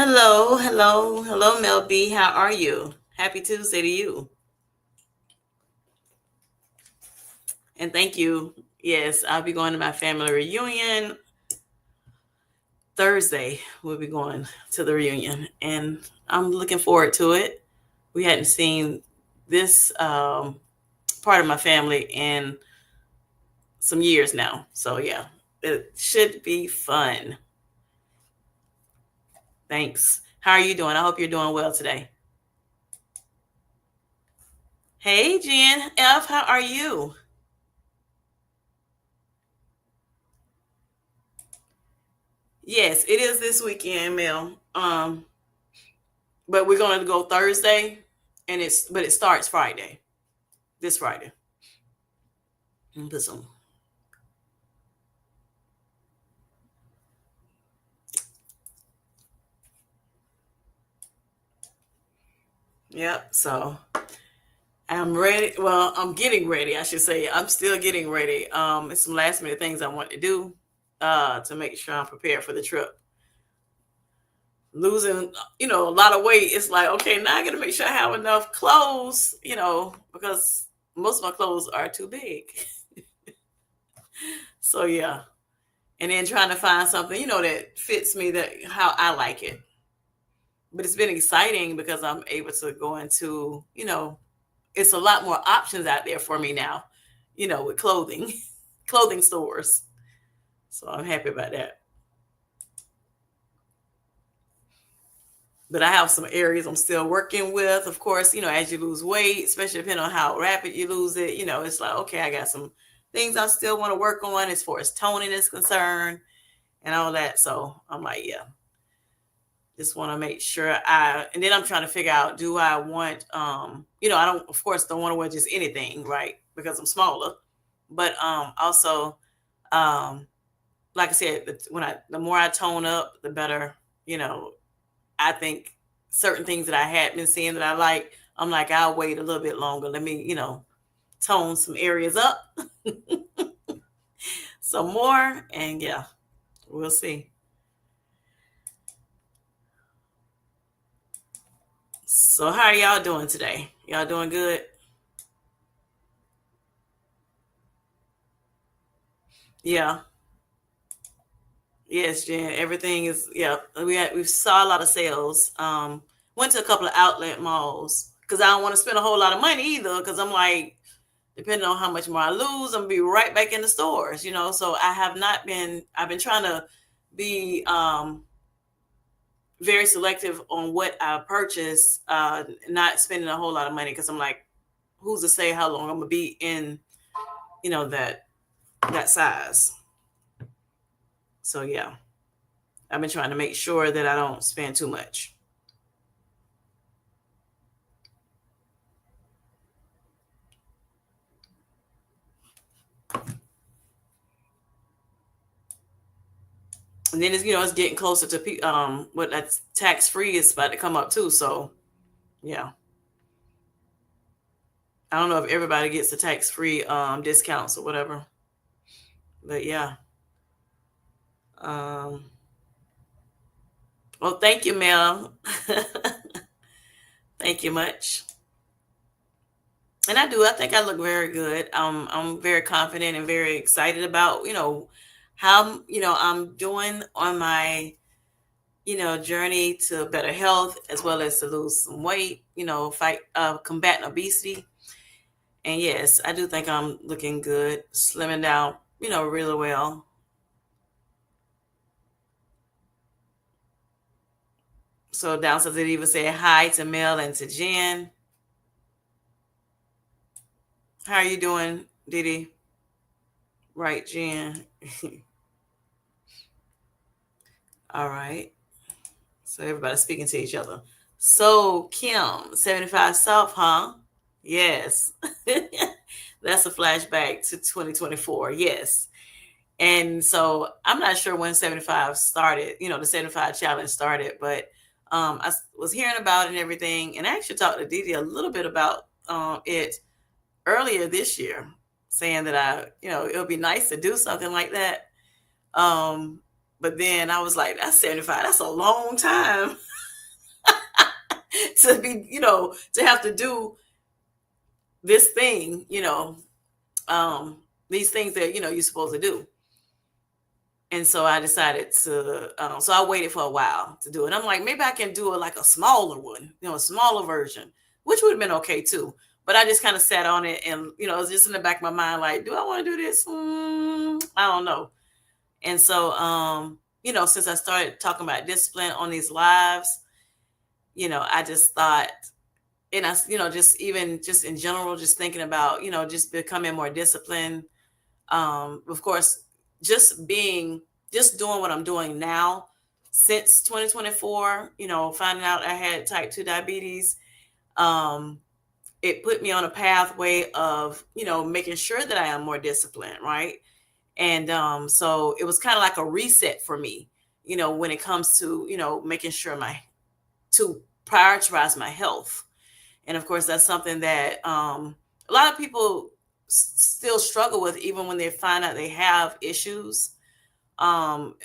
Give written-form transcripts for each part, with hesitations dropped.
Hello, hello, hello, Mel B. How are you? Happy Tuesday to you. And thank you. Yes, I'll be going to my family reunion Thursday. We'll be going to the reunion, and I'm looking forward to it. We hadn't seen this part of my family in some years now. So, yeah, it should be fun. Thanks. How are you doing? I hope you're doing well today. Hey, Jen F., how are you? Yes, it is this weekend, Mel. But we're going to go Thursday, and it starts Friday, this Friday. Put some. Yep. So I'm ready. Well, I'm getting ready. I should say I'm still getting ready. It's some last minute things I want to do to make sure I'm prepared for the trip. Losing, a lot of weight. It's like, okay, now I got to make sure I have enough clothes, because most of my clothes are too big. So yeah, and then trying to find something, that fits me, that how I like it. But it's been exciting because I'm able to go into, it's a lot more options out there for me now, with clothing, clothing stores. So I'm happy about that. But I have some areas I'm still working with. Of course, as you lose weight, especially depending on how rapid you lose it, it's like, okay, I got some things I still want to work on as far as toning is concerned and all that. So I'm like, yeah, just want to make sure and then I'm trying to figure out, do I want, I don't, of course, don't want to wear just anything, right? Because I'm smaller, but also, um, like I said, the more I tone up, the better, you know, I think certain things that I had been seeing that I like, I'm like, I'll wait a little bit longer. Let me, tone some areas up some more. And yeah, we'll see. So how are y'all doing today? Y'all doing good? Yeah. Yes, Jen. Everything is, yeah. We saw a lot of sales. Went to a couple of outlet malls because I don't want to spend a whole lot of money either. Because I'm like, depending on how much more I lose, I'm gonna be right back in the stores. So I have not been. I've been trying to be very selective on what I purchase, not spending a whole lot of money because I'm like, who's to say how long I'm gonna be in, that size. So yeah, I've been trying to make sure that I don't spend too much. And then it's getting closer to what that's tax free is about to come up too. So yeah, I don't know if everybody gets the tax free discounts or whatever, but yeah. Um, well, thank you, Mel. Thank you much. And I do. I think I look very good. I'm very confident and very excited about how I'm doing on my journey to better health as well as to lose some weight. Fight combating obesity. And yes, I do think I'm looking good, slimming down, really well. So downstairs it even say hi to Mel and to Jen. How are you doing, Didi? Right, Jen. All right. So everybody's speaking to each other. So Kim, 75 South, huh? Yes. That's a flashback to 2024. Yes. And so I'm not sure when 75 started, the 75 challenge started, but I was hearing about it and everything. And I actually talked to Didi a little bit about it earlier this year, saying that it would be nice to do something like that. Um, but then I was like, that's 75. That's a long time. to be, to have to do this thing, um, these things that, you're supposed to do. And so I decided to, so I waited for a while to do it. I'm like, maybe I can do it like a smaller one, a smaller version, which would have been okay too. But I just kind of sat on it and, it was just in the back of my mind, like, do I want to do this? I don't know. And so, since I started talking about discipline on these lives, I just thought, and I, just even just in general, just thinking about, just becoming more disciplined. Of course, just doing what I'm doing now since 2024, finding out I had type 2 diabetes. It put me on a pathway of, making sure that I am more disciplined, right? And so it was kind of like a reset for me, when it comes to, making sure to prioritize my health. And of course, that's something that a lot of people still struggle with, even when they find out they have issues,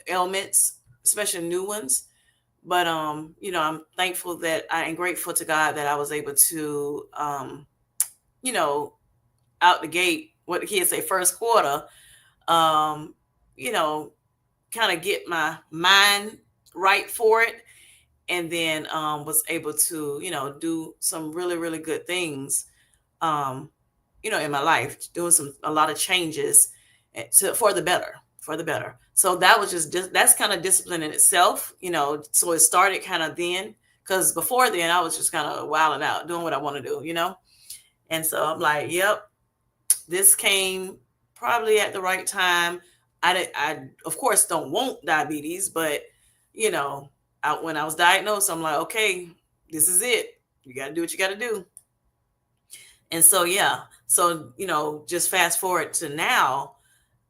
ailments, especially new ones. But I'm thankful that I am grateful to God that I was able to, you know, out the gate, what the kids say, first quarter, um, you know, kind of get my mind right for it, and then was able to, do some really, really good things, um, in my life, doing a lot of changes for the better, for the better. So that was that's kind of discipline in itself, So it started kind of then, because before then I was just kind of wilding out, doing what I want to do. And so I'm like, yep, this came probably at the right time. I of course don't want diabetes, but you know, when I was diagnosed, I'm like, okay, this is it. You got to do what you got to do. And so yeah, so just fast forward to now.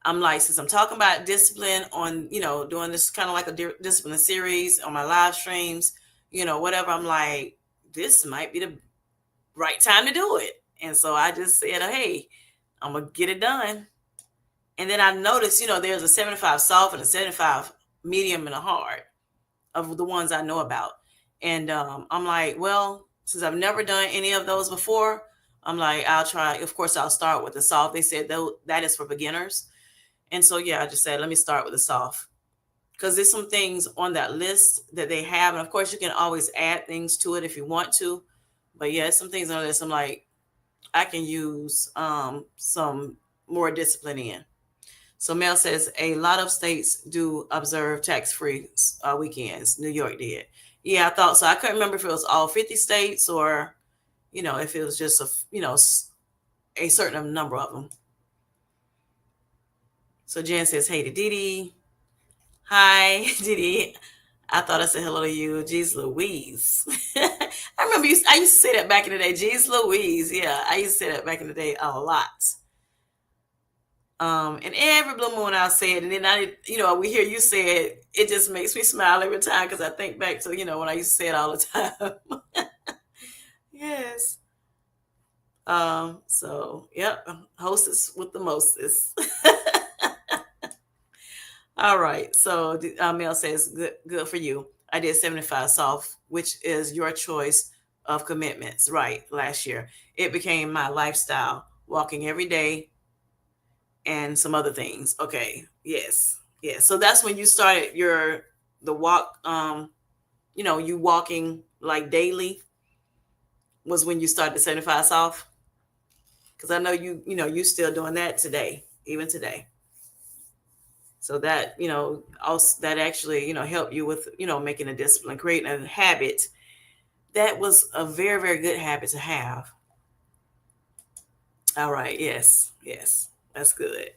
I'm like, since I'm talking about discipline on, doing this kind of like a discipline series on my live streams, whatever. I'm like, this might be the right time to do it. And so I just said, hey, I'm gonna get it done. And then I noticed, there's a 75 soft and a 75 medium and a hard of the ones I know about. And I'm like, well, since I've never done any of those before, I'm like, I'll try. Of course, I'll start with the soft. They said that is for beginners. And so, yeah, I just said, let me start with the soft, because there's some things on that list that they have. And of course, you can always add things to it if you want to. But yeah, some things on this, I'm like, I can use some more discipline in. So Mel says a lot of states do observe tax-free weekends. New York did. Yeah, I thought so. I couldn't remember if it was all 50 states or, if it was just a certain number of them. So Jen says, hey to Didi. Hi, Didi. I thought I said hello to you. Jeez Louise. I remember I used to say that back in the day. Jeez Louise. Yeah, I used to say that back in the day a lot. And every blue moon I'll say it. And then we hear you say it. It just makes me smile every time, because I think back to, when I used to say it all the time. Yes. So, yep. Hostess with the mostest. All right. So Mel says, good for you. I did 75 soft, which is your choice of commitments. Right. Last year, it became my lifestyle, walking every day and some other things. Okay. Yes. Yes. So that's when you started the walk. You walking like daily was when you started the 75 soft. Because I know you still doing that today, even today. So that, also that actually, help you with, making a discipline, creating a habit. That was a very, very good habit to have. All right. Yes. Yes. That's good.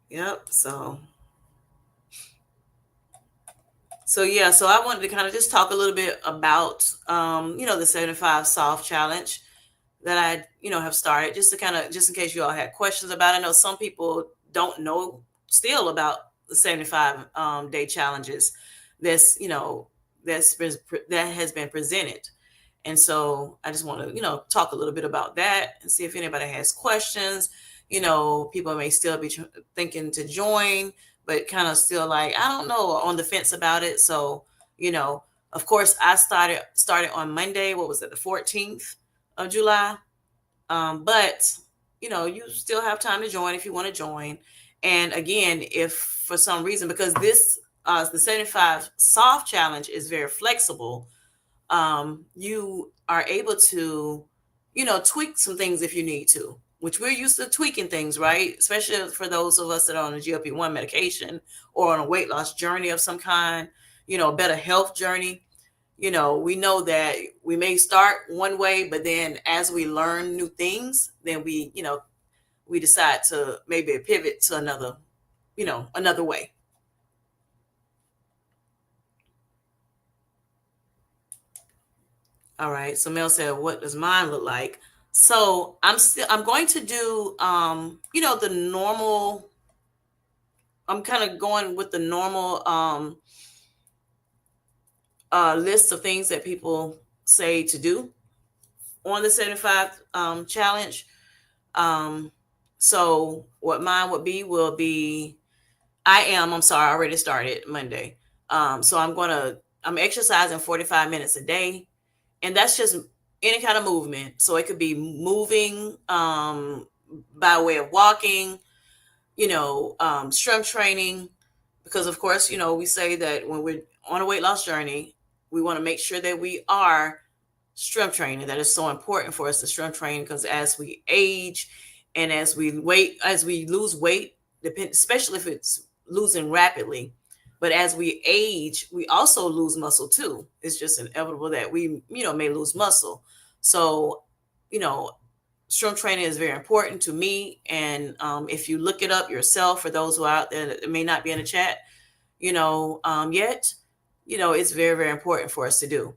Yep. So yeah, so I wanted to kind of just talk a little bit about, the 75 soft challenge that I, have started, just to just in case you all had questions about it. I know some people don't know still about the 75 day challenges that's, that has been presented. And so I just want to, talk a little bit about that and see if anybody has questions. People may still be thinking to join, but kind of still like, I don't know, on the fence about it. So, You know, of course, I started on Monday. What was it, the 14th of July? But you still have time to join if you want to join. And again, if for some reason, because this the 75 soft challenge is very flexible, you are able to, tweak some things if you need to, which we're used to tweaking things, right? Especially for those of us that are on a GLP-1 medication or on a weight loss journey of some kind, a better health journey. We know that we may start one way, but then as we learn new things, then we decide to maybe pivot to another way. All right. So Mel said, what does mine look like? So I'm going to do, the normal, I'm kind of going with the normal, list of things that people say to do on the 75 challenge. Um, so what mine will be, I'm sorry, I already started Monday. So I'm exercising 45 minutes a day, and that's just any kind of movement. So it could be moving by way of walking, strength training, because of course, we say that when we're on a weight loss journey, we want to make sure that we are strength training. That is so important for us to strength train, because as we age and as we lose weight, especially if it's losing rapidly, but as we age, we also lose muscle too. It's just inevitable that we, may lose muscle. So, you know, strength training is very important to me. And if you look it up yourself, for those who are out there that may not be in the chat, yet, it's very, very important for us to do.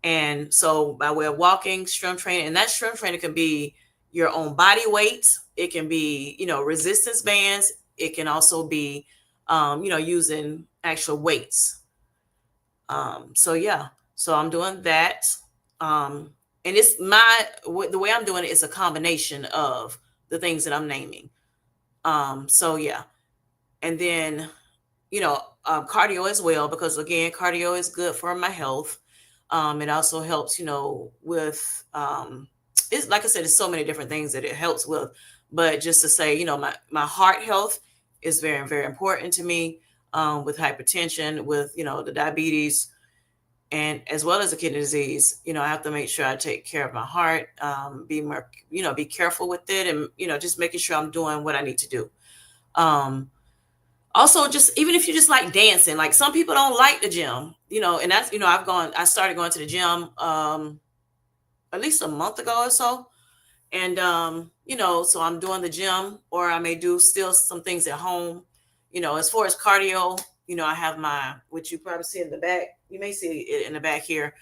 And so by way of walking, strength training, and that strength training can be your own body weight. It can be, resistance bands. It can also be, using actual weights. So yeah, so I'm doing that. And the way I'm doing it is a combination of the things that I'm naming. So yeah. And then, cardio as well, because again, cardio is good for my health. It also helps, with, it's like I said, it's so many different things that it helps with. But just to say, my heart health is very, very important to me, with hypertension, with, the diabetes, and as well as the kidney disease. I have to make sure I take care of my heart, be more, be careful with it, and, just making sure I'm doing what I need to do. Also, just even if you just like dancing, like some people don't like the gym, and that's, I started going to the gym at least a month ago or so. And so I'm doing the gym, or I may do still some things at home. As far as cardio, I have my, which you probably see in the back. You may see it in the back here.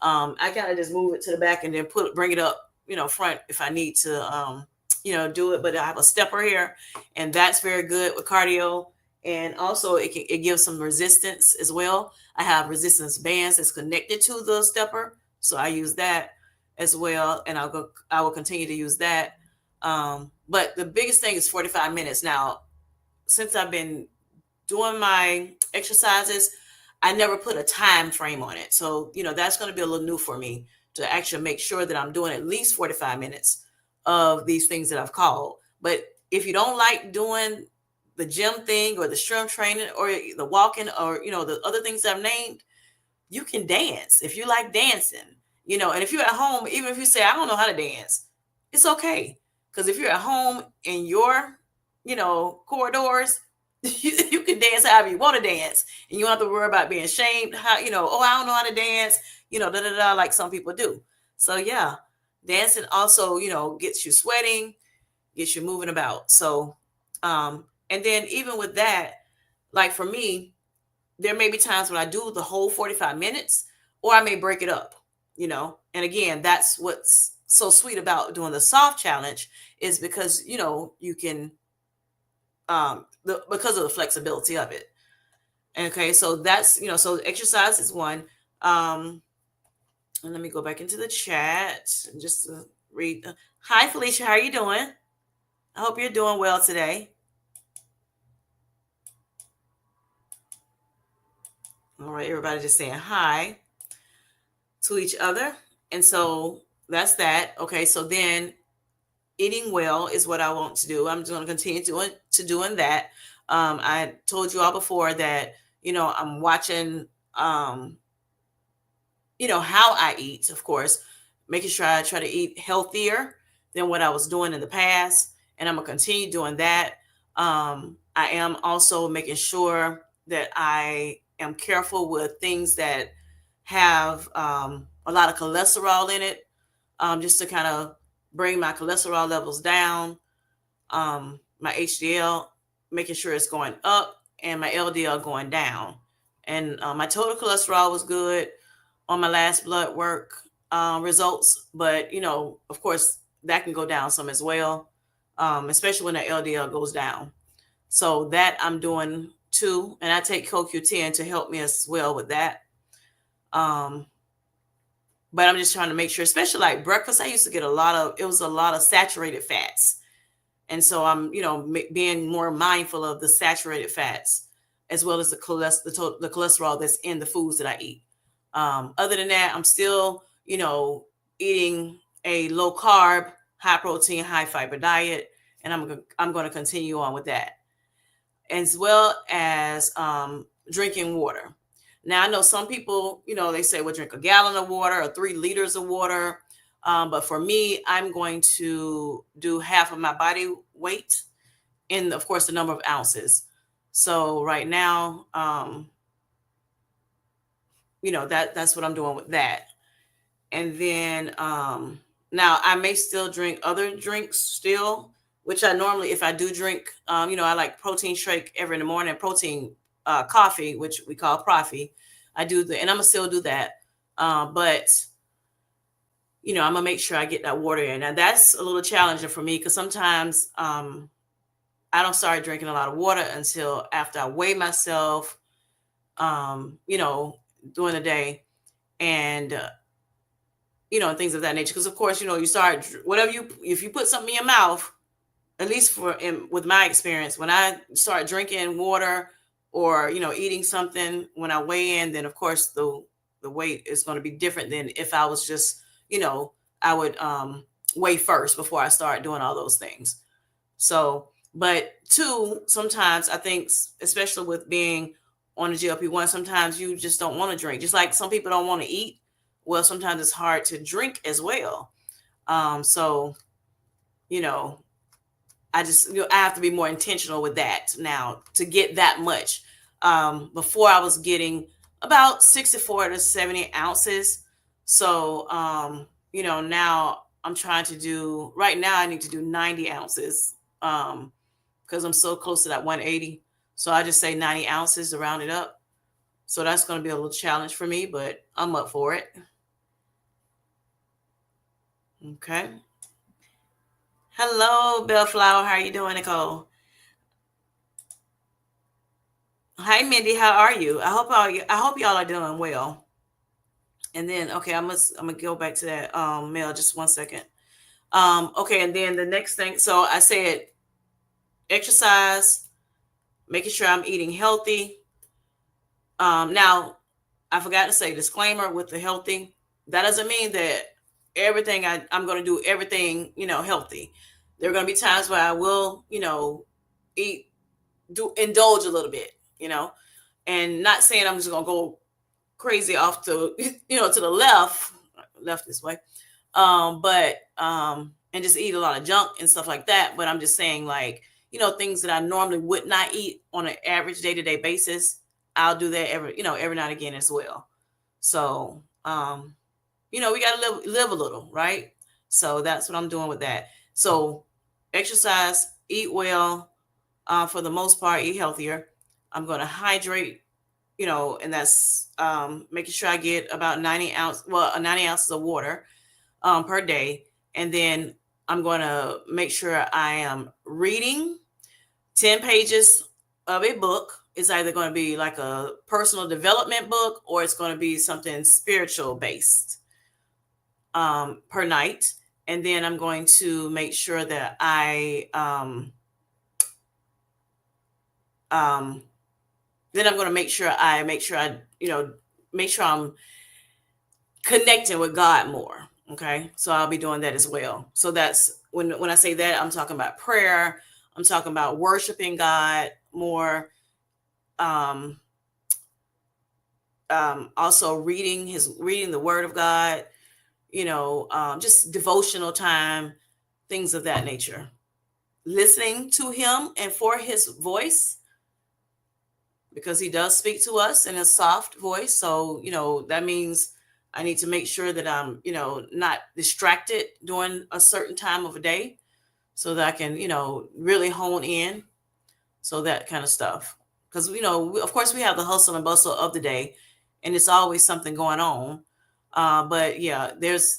I kind of just move it to the back and then bring it up, front if I need to, do it. But I have a stepper here, and that's very good with cardio. And also it gives some resistance as well. I have resistance bands that's connected to the stepper, so I use that as well, and I will continue to use that. But the biggest thing is 45 minutes. Now, since I've been doing my exercises, I never put a time frame on it. So, that's going to be a little new for me, to actually make sure that I'm doing at least 45 minutes of these things that I've called. But if you don't like doing the gym thing or the strength training or the walking or, the other things I've named, you can dance if you like dancing, and if you're at home, even if you say, I don't know how to dance, it's okay. Because if you're at home in your, corridors, you can dance however you want to dance, and you don't have to worry about being shamed. How, oh, I don't know how to dance, da da da, like some people do. So yeah, dancing also, gets you sweating, gets you moving about. So, and then even with that, like for me, there may be times when I do the whole 45 minutes, or I may break it up, and again, that's what's so sweet about doing the soft challenge, is because, you can, because of the flexibility of it. Okay. So that's, so exercise is one. And let me go back into the chat just to read. Hi, Felicia. How are you doing? I hope you're doing well today. All right, everybody just saying hi to each other. And so that's that. Okay, so then eating well is what I want to do. I'm just going to continue doing that. I told you all before that, I'm watching, um, how I eat, of course, making sure I try to eat healthier than what I was doing in the past. And I'm going to continue doing that. I am also making sure that I am careful with things that have a lot of cholesterol in it, just to kind of bring my cholesterol levels down, my HDL, making sure it's going up, and my LDL going down. And my total cholesterol was good on my last blood work results, but of course, that can go down some as well, especially when the LDL goes down. So that I'm doing too, and I take CoQ10 to help me as well with that. Um, but I'm just trying to make sure, especially like breakfast, I used to get it was a lot of saturated fats. And so I'm, being more mindful of the saturated fats as well as the cholesterol that's in the foods that I eat. Other than that, I'm still, eating a low carb, high protein, high fiber diet, and I'm going to continue on with that, as well as drinking water. Now I know some people, they say, well, drink a gallon of water or 3 liters of water. But for me, I'm going to do half of my body weight in, of course, the number of ounces. So right now, that's what I'm doing with that. And then now I may still drink other drinks still, which I normally, if I do drink, I like protein shake every in the morning, protein coffee, which we call proffee. And I'm gonna still do that. But I'm gonna make sure I get that water in. Now that's a little challenging for me because sometimes I don't start drinking a lot of water until after I weigh myself, during the day, and and things of that nature. Because of course, you start if you put something in your mouth, at least with my experience, when I start drinking water or eating something, when I weigh in, then of course the weight is going to be different than if I was just I would weigh first before I start doing all those things. So, but two, sometimes I think, especially with being on the GLP-1, sometimes you just don't want to drink. Just like some people don't want to eat. Well, sometimes it's hard to drink as well. So, you know, I have to be more intentional with that now to get that much. Before I was getting about 64 to 70 ounces. So, now I'm trying to do, right now I need to do 90 ounces. Because I'm so close to that 180. So I just say 90 ounces to round it up. So that's going to be a little challenge for me, but I'm up for it. Okay. Hello, Bellflower. How are you doing, Nicole? Hi, Mindy. How are you? I hope y'all are doing well. And then, okay, I'm gonna go back to that mail just 1 second. Okay, and then the next thing. So I said exercise, making sure I'm eating healthy. Now I forgot to say disclaimer with the healthy. That doesn't mean that I'm going to do everything, healthy. There are going to be times where I will, eat, indulge a little bit, and not saying I'm just going to go crazy off to, to the left this way. And just eat a lot of junk and stuff like that. But I'm just saying, like, things that I normally would not eat on an average day-to-day basis, I'll do that every now and again as well. So, we got to live a little, right? So that's what I'm doing with that. So exercise, eat well, for the most part, eat healthier. I'm going to hydrate, and that's making sure I get about 90 ounces of water per day. And then I'm going to make sure I am reading 10 pages of a book. It's either going to be like a personal development book or it's going to be something spiritual based per night. And then I'm going to make sure that I Then I'm going to make sure I'm connecting with God more. Okay. So I'll be doing that as well. So that's when I say that, I'm talking about prayer. I'm talking about worshiping God more. Um, also reading the word of God, just devotional time, things of that nature. Listening to him and for his voice, because he does speak to us in a soft voice. So, that means I need to make sure that I'm, not distracted during a certain time of a day so that I can, really hone in. So that kind of stuff. Because, of course, we have the hustle and bustle of the day, and it's always something going on. But yeah,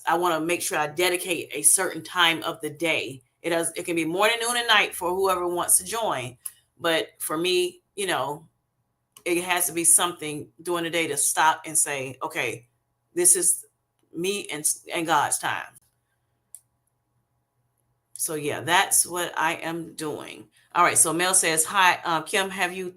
I want to make sure I dedicate a certain time of the day. It can be morning, noon, and night for whoever wants to join. But for me, it has to be something during the day to stop and say, okay, this is me and God's time. So yeah, that's what I am doing. All right. So Mel says, hi, Kim, have you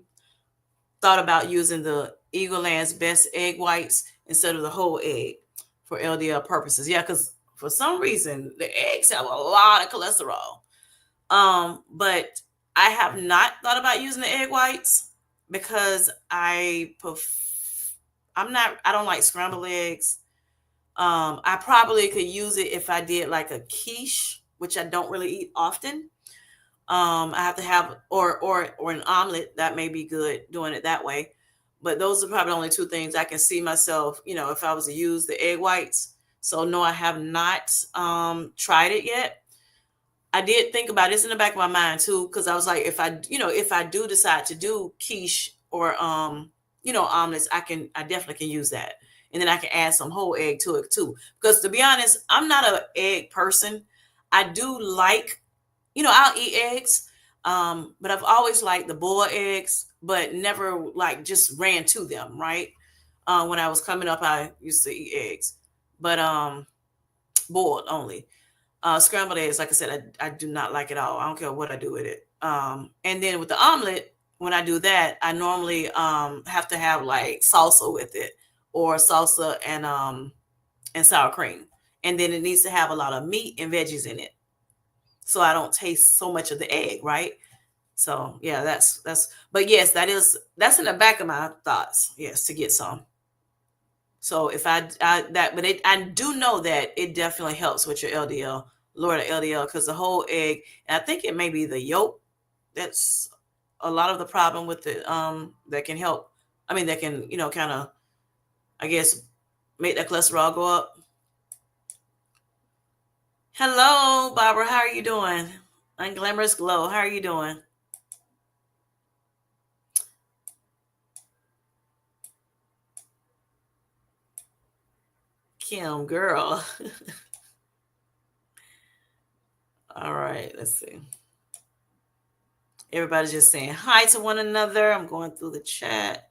thought about using the Eagle Land's best egg whites instead of the whole egg for LDL purposes? Yeah, because for some reason the eggs have a lot of cholesterol. But I have not thought about using the egg whites because I don't like scrambled eggs. I probably could use it if I did like a quiche, which I don't really eat often. I have to have or an omelet that may be good doing it that way. But those are probably the only two things I can see myself, if I was to use the egg whites. So no, I have not tried it yet. I did think about this in the back of my mind too, because I was like, if I do decide to do quiche or omelets, I definitely can use that. And then I can add some whole egg to it too. Because to be honest, I'm not an egg person. I do like, I'll eat eggs. But I've always liked the boiled eggs, but never like just ran to them, right? When I was coming up, I used to eat eggs, but boiled only. Scrambled eggs, like I said, I do not like it all. I don't care what I do with it. And then with the omelet, when I do that, I normally have to have like salsa with it, or salsa and sour cream. And then it needs to have a lot of meat and veggies in it, so I don't taste so much of the egg, right? So yeah, that's. But yes, that's in the back of my thoughts. Yes, to get some. So if I do know that it definitely helps with your LDL, lower the LDL, because the whole egg, and I think it may be the yolk. That's a lot of the problem with the that can help. I mean, that can kind of, I guess, make that cholesterol go up. Hello, Barbara. How are you doing? Unglamorous Glow. How are you doing? Kim, girl. All right, let's see. Everybody's just saying hi to one another. I'm going through the chat.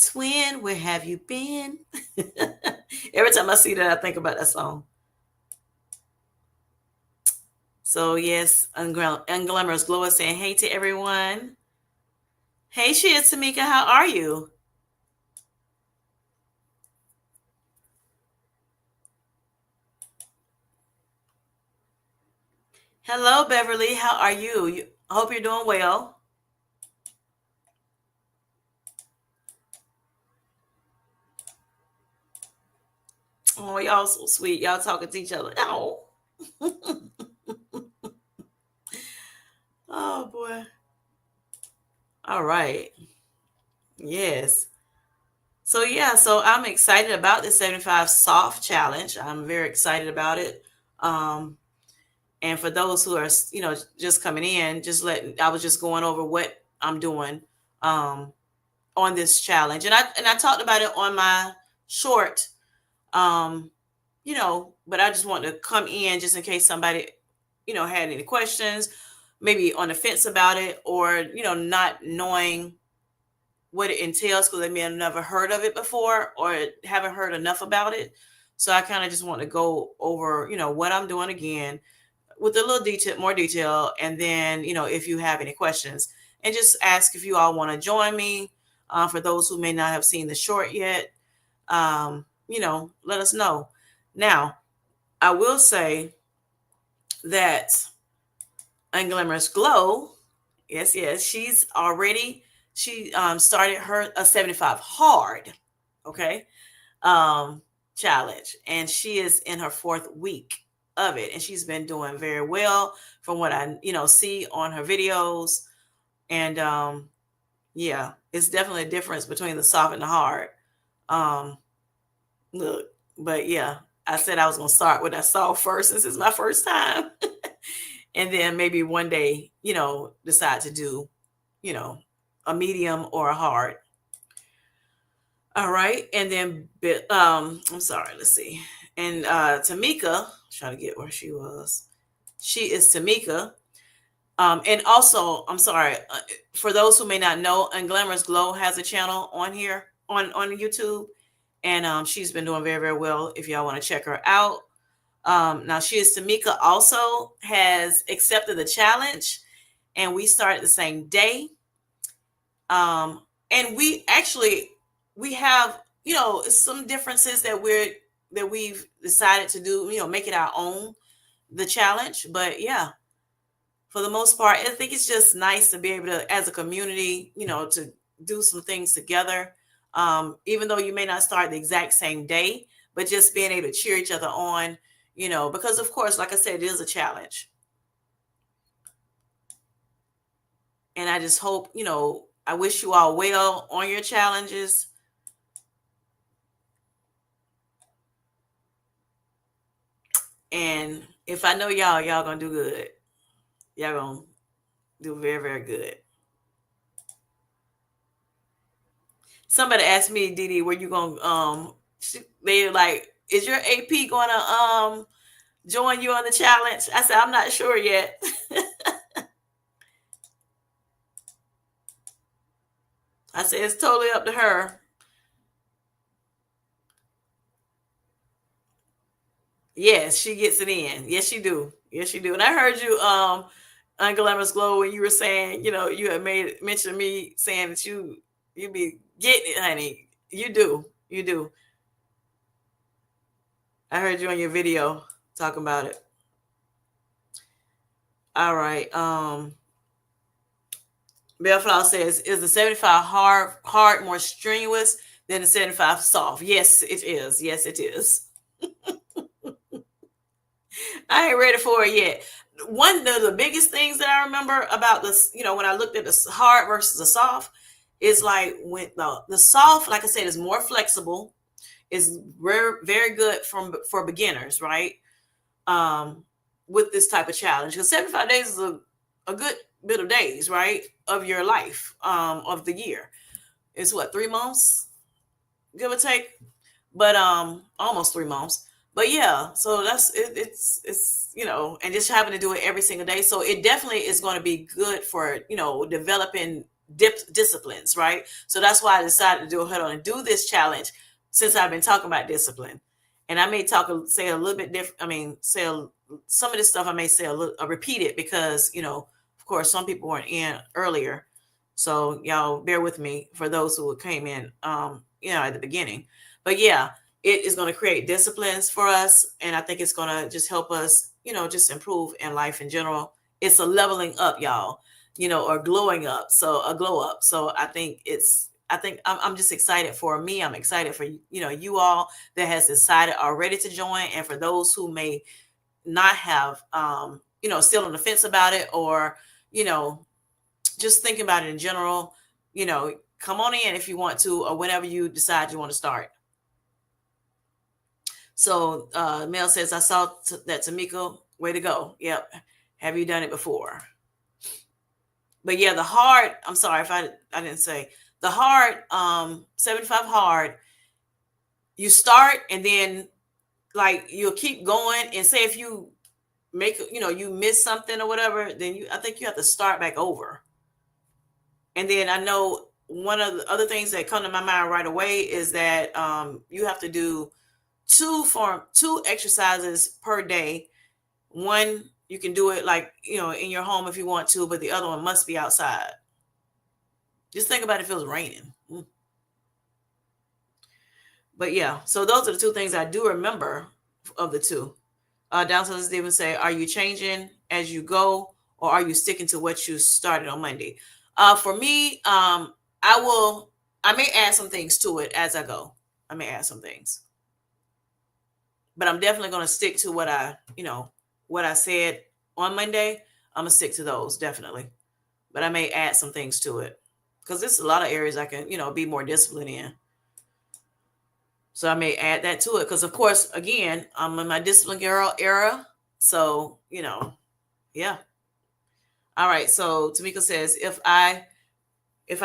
Twin, where have you been? Every time I see that, I think about that song. So, yes, Unglamorous Glow is saying hey to everyone. Hey, Shia Tamika, how are you? Hello, Beverly. How are you? I hope you're doing well. Oh, y'all so sweet. Y'all talking to each other. Oh, oh boy. All right. Yes. So yeah, so I'm excited about this 75 soft challenge. I'm very excited about it. Um, and for those who are, just coming in, I was just going over what I'm doing um, on this challenge, and I talked about it on my short, um, but I just wanted to come in just in case somebody, had any questions, maybe on the fence about it, or not knowing what it entails because they may have never heard of it before or haven't heard enough about it. So I kind of just want to go over, what I'm doing again with a little detail, more detail, and then, if you have any questions. and just ask if you all want to join me. For those who may not have seen the short yet, let us know. Now, I will say that Unglamorous Glow, yes, yes, she started her a 75 hard, okay, um, challenge, and she is in her fourth week of it, and she's been doing very well from what I see on her videos, and yeah, it's definitely a difference between the soft and the hard. Um, Look, but yeah, I said I was gonna start with that soft first since it's my first time, and then maybe one day, decide to do, you know, a medium or a hard. All right, and then I'm sorry, let's see, and Tamika, trying to get where she was. She is Tamika. And also, I'm sorry, for those who may not know, Unglamorous Glow has a channel on here on YouTube, and she's been doing very, very well. If y'all want to check her out, now she is Tamika also has accepted the challenge, and we started the same day. And we have some differences that we've decided to do, make it our own, the challenge. But yeah, for the most part, I think it's just nice to be able to, as a community, to do some things together. Even though you may not start the exact same day, but just being able to cheer each other on, because of course, like I said, it is a challenge. And I just hope, I wish you all well on your challenges. And if I know y'all gonna do good. Y'all gonna do very, very good. Somebody asked me, Didi, where you gonna they like, is your AP gonna join you on the challenge? I said, I'm not sure yet. I said it's totally up to her. Yes, she gets it in. Yes, she do. Yes, she do. And I heard you, Unglamorous Glow, when you were saying, you had made mention of me saying that you be getting it, honey. You do. You do. I heard you on your video talking about it. All right. Bellflower says, is the 75 hard more strenuous than the 75 soft? Yes, it is. Yes, it is. I ain't ready for it yet. One of the biggest things that I remember about this, when I looked at the hard versus the soft, is like when the soft, like I said, is more flexible, is very, very good for beginners, right? Um, with this type of challenge, because 75 days is a good bit of days, right, of your life, of the year. It's what, 3 months, give or take, but almost 3 months. But yeah, so that's it, it's and just having to do it every single day, so it definitely is going to be good for developing disciplines, right? So that's why I decided to do and do this challenge, since I've been talking about discipline. And I may say a little bit different. I mean, some of this stuff I may say a little repeat it, because of course some people weren't in earlier, so y'all bear with me for those who came in at the beginning. But yeah, it is going to create disciplines for us, and I think it's going to just help us just improve in life in general. It's a leveling up, y'all, or glowing up, so a glow up. So I'm just excited for me. I'm excited for you all that has decided already to join, and for those who may not have still on the fence about it, or just thinking about it in general, come on in if you want to, or whenever you decide you want to start. So Mel says, I saw that, Tamika. Way to go. Yep. Have you done it before? But yeah, the hard, I'm sorry if I didn't say the hard, 75 hard, you start, and then like you'll keep going, and say if you you miss something or whatever, then I think you have to start back over. And then I know one of the other things that come to my mind right away is that you have to do two exercises per day. One, you can do it like in your home if you want to, but the other one must be outside. Just think about it if it was raining. But yeah, so those are the two things I do remember of the two. Downstairs even say, are you changing as you go, or are you sticking to what you started on Monday? For me, I will. I may add some things to it as I go. I may add some things, but I'm definitely going to stick to what I said on Monday. I'm gonna stick to those definitely, but I may add some things to it because there's a lot of areas I can, be more disciplined in. So I may add that to it because, of course, again, I'm in my discipline girl era. So, yeah. All right. So Tamika says, if I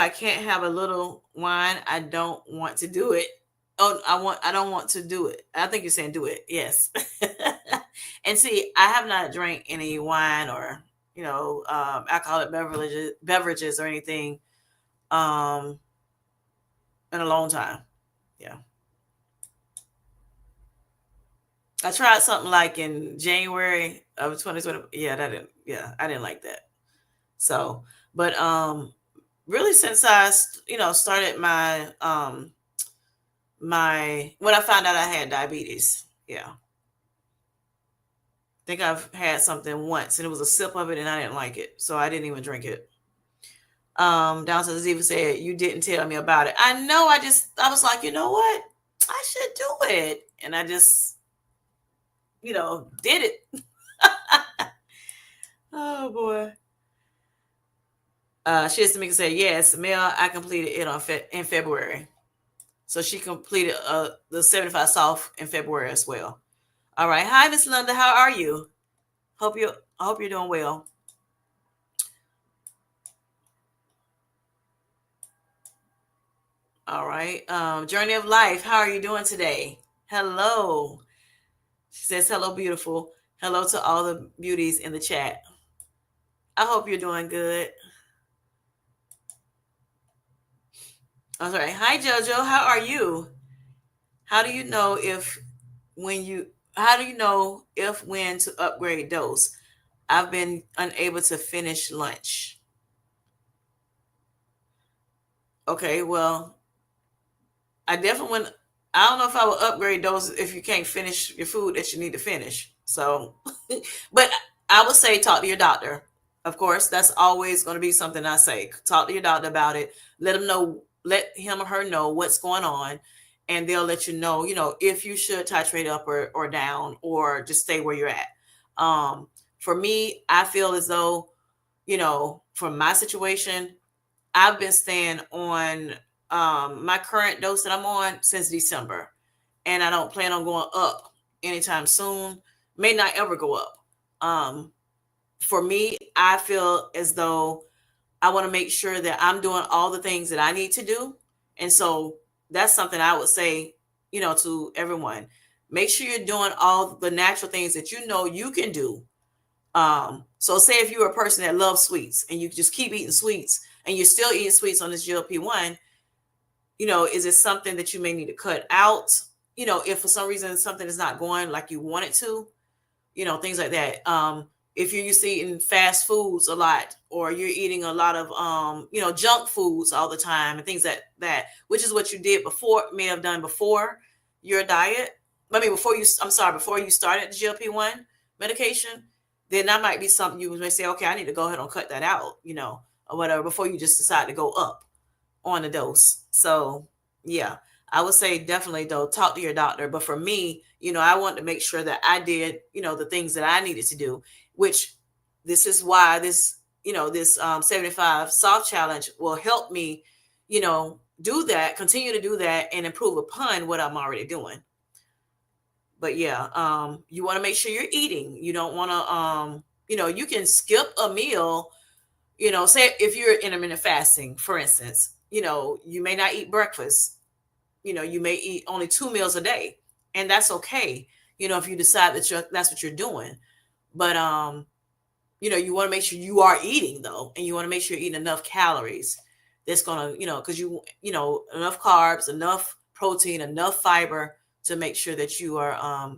can't have a little wine, I don't want to do it. Oh, I don't want to do it. I think you're saying do it. Yes. And see, I have not drank any wine or alcoholic beverages or anything um in a long time. Yeah. I tried something like in January of 2020. Yeah, I didn't like that. So, but really since I started my when I found out I had diabetes. Yeah. I think I've had something once and it was a sip of it and I didn't like it. So I didn't even drink it. Downstairs even said, you didn't tell me about it. I know, I was like, you know what? I should do it. And I just, did it. Oh boy. She has to make it say, yes, Mel, I completed it in February. So she completed the 75 soft in February as well. All right. Hi, Miss Linda. How are you? I hope you're doing well. All right. Journey of Life. How are you doing today? Hello. She says, hello, beautiful. Hello to all the beauties in the chat. I hope you're doing good. I'm sorry. Hi, Jojo. How are you? How do you know if when you how do you know if when to upgrade dose? I've been unable to finish lunch. Okay, well, I definitely wouldn't. I don't know if I would upgrade those if you can't finish your food that you need to finish. So, but I would say talk to your doctor. Of course, that's always going to be something I say. Talk to your doctor about it. Let him or her know what's going on, and they'll let you know. If you should titrate up or down, or just stay where you're at. For me, I feel as though, for my situation, I've been staying on my current dose that I'm on since December, and I don't plan on going up anytime soon. May not ever go up. Um, for me, I feel as though I want to make sure that I'm doing all the things that I need to do, and so that's something I would say, to everyone. Make sure you're doing all the natural things that you know you can do. So say if you're a person that loves sweets and you just keep eating sweets and you're still eating sweets on this GLP-1, is it something that you may need to cut out? If for some reason something is not going like you want it to, things like that. If you're used to eating fast foods a lot, or you're eating a lot of junk foods all the time and things that which is what you did before, may have done before your diet. I mean, before you started the GLP-1 medication, then that might be something you may say, okay, I need to go ahead and cut that out, or whatever, before you just decide to go up on the dose. So yeah, I would say definitely though, talk to your doctor. But for me, I want to make sure that I did, the things that I needed to do, which this is why this 75 soft challenge will help me, do that, continue to do that and improve upon what I'm already doing. But yeah, you want to make sure you're eating. You don't want to, you can skip a meal. Say if you're intermittent fasting, for instance, you may not eat breakfast. You may eat only 2 meals a day, and that's okay. If you decide that's what you're doing. But you want to make sure you are eating though, and you want to make sure you're eating enough calories. That's gonna, because enough carbs, enough protein, enough fiber to make sure that you are,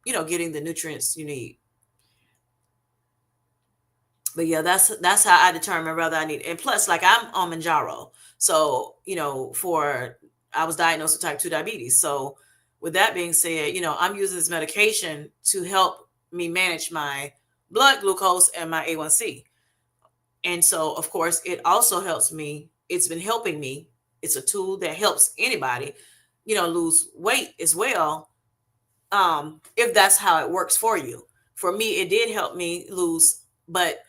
getting the nutrients you need. But yeah, that's how I determine whether I need. And plus, like I'm on Manjaro, so for I was diagnosed with type 2 diabetes. So with that being said, I'm using this medication to help me manage my blood glucose and my A1C. And so, of course, it also helps me. It's been helping me. It's a tool that helps anybody, lose weight as well. If that's how it works for you. For me, it did help me lose, but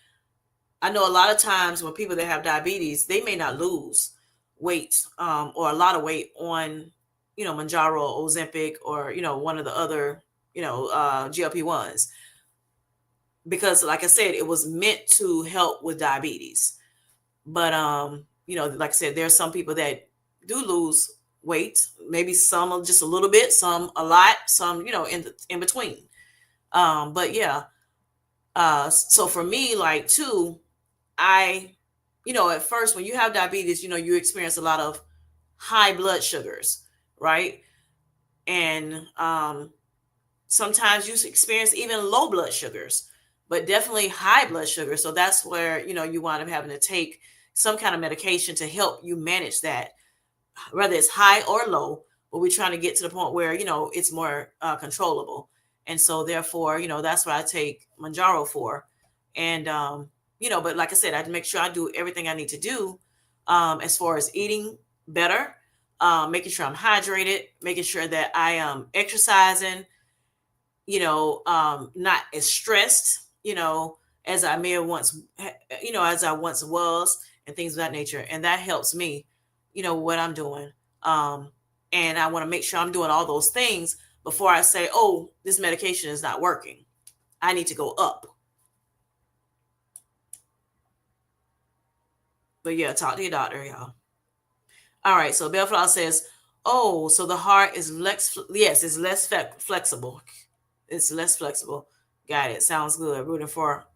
I know a lot of times when people that have diabetes, they may not lose weight or a lot of weight on, Manjaro, Ozempic, or one of the other, GLP-1s, because, like I said, it was meant to help with diabetes. But like I said, there are some people that do lose weight. Maybe some just a little bit, some a lot, some in between. But yeah, so for me, like too, I, at first when you have diabetes, you experience a lot of high blood sugars, right? And sometimes you experience even low blood sugars, but definitely high blood sugar. So that's where, you wind up having to take some kind of medication to help you manage that, whether it's high or low, but we're trying to get to the point where, it's more controllable. And so therefore, that's what I take Manjaro for. And, but like I said, I make sure I do everything I need to do as far as eating better, making sure I'm hydrated, making sure that I am exercising, not as stressed, as I may have once, as I once was, and things of that nature. And that helps me, what I'm doing. Um, and I want to make sure I'm doing all those things before I say, oh, this medication is not working. I need to go up. But yeah, talk to your doctor, y'all. All right. So Bellflower says, oh, so the heart is less, yes, it's less flexible. It's less flexible. Got it. Sounds good. Rooting for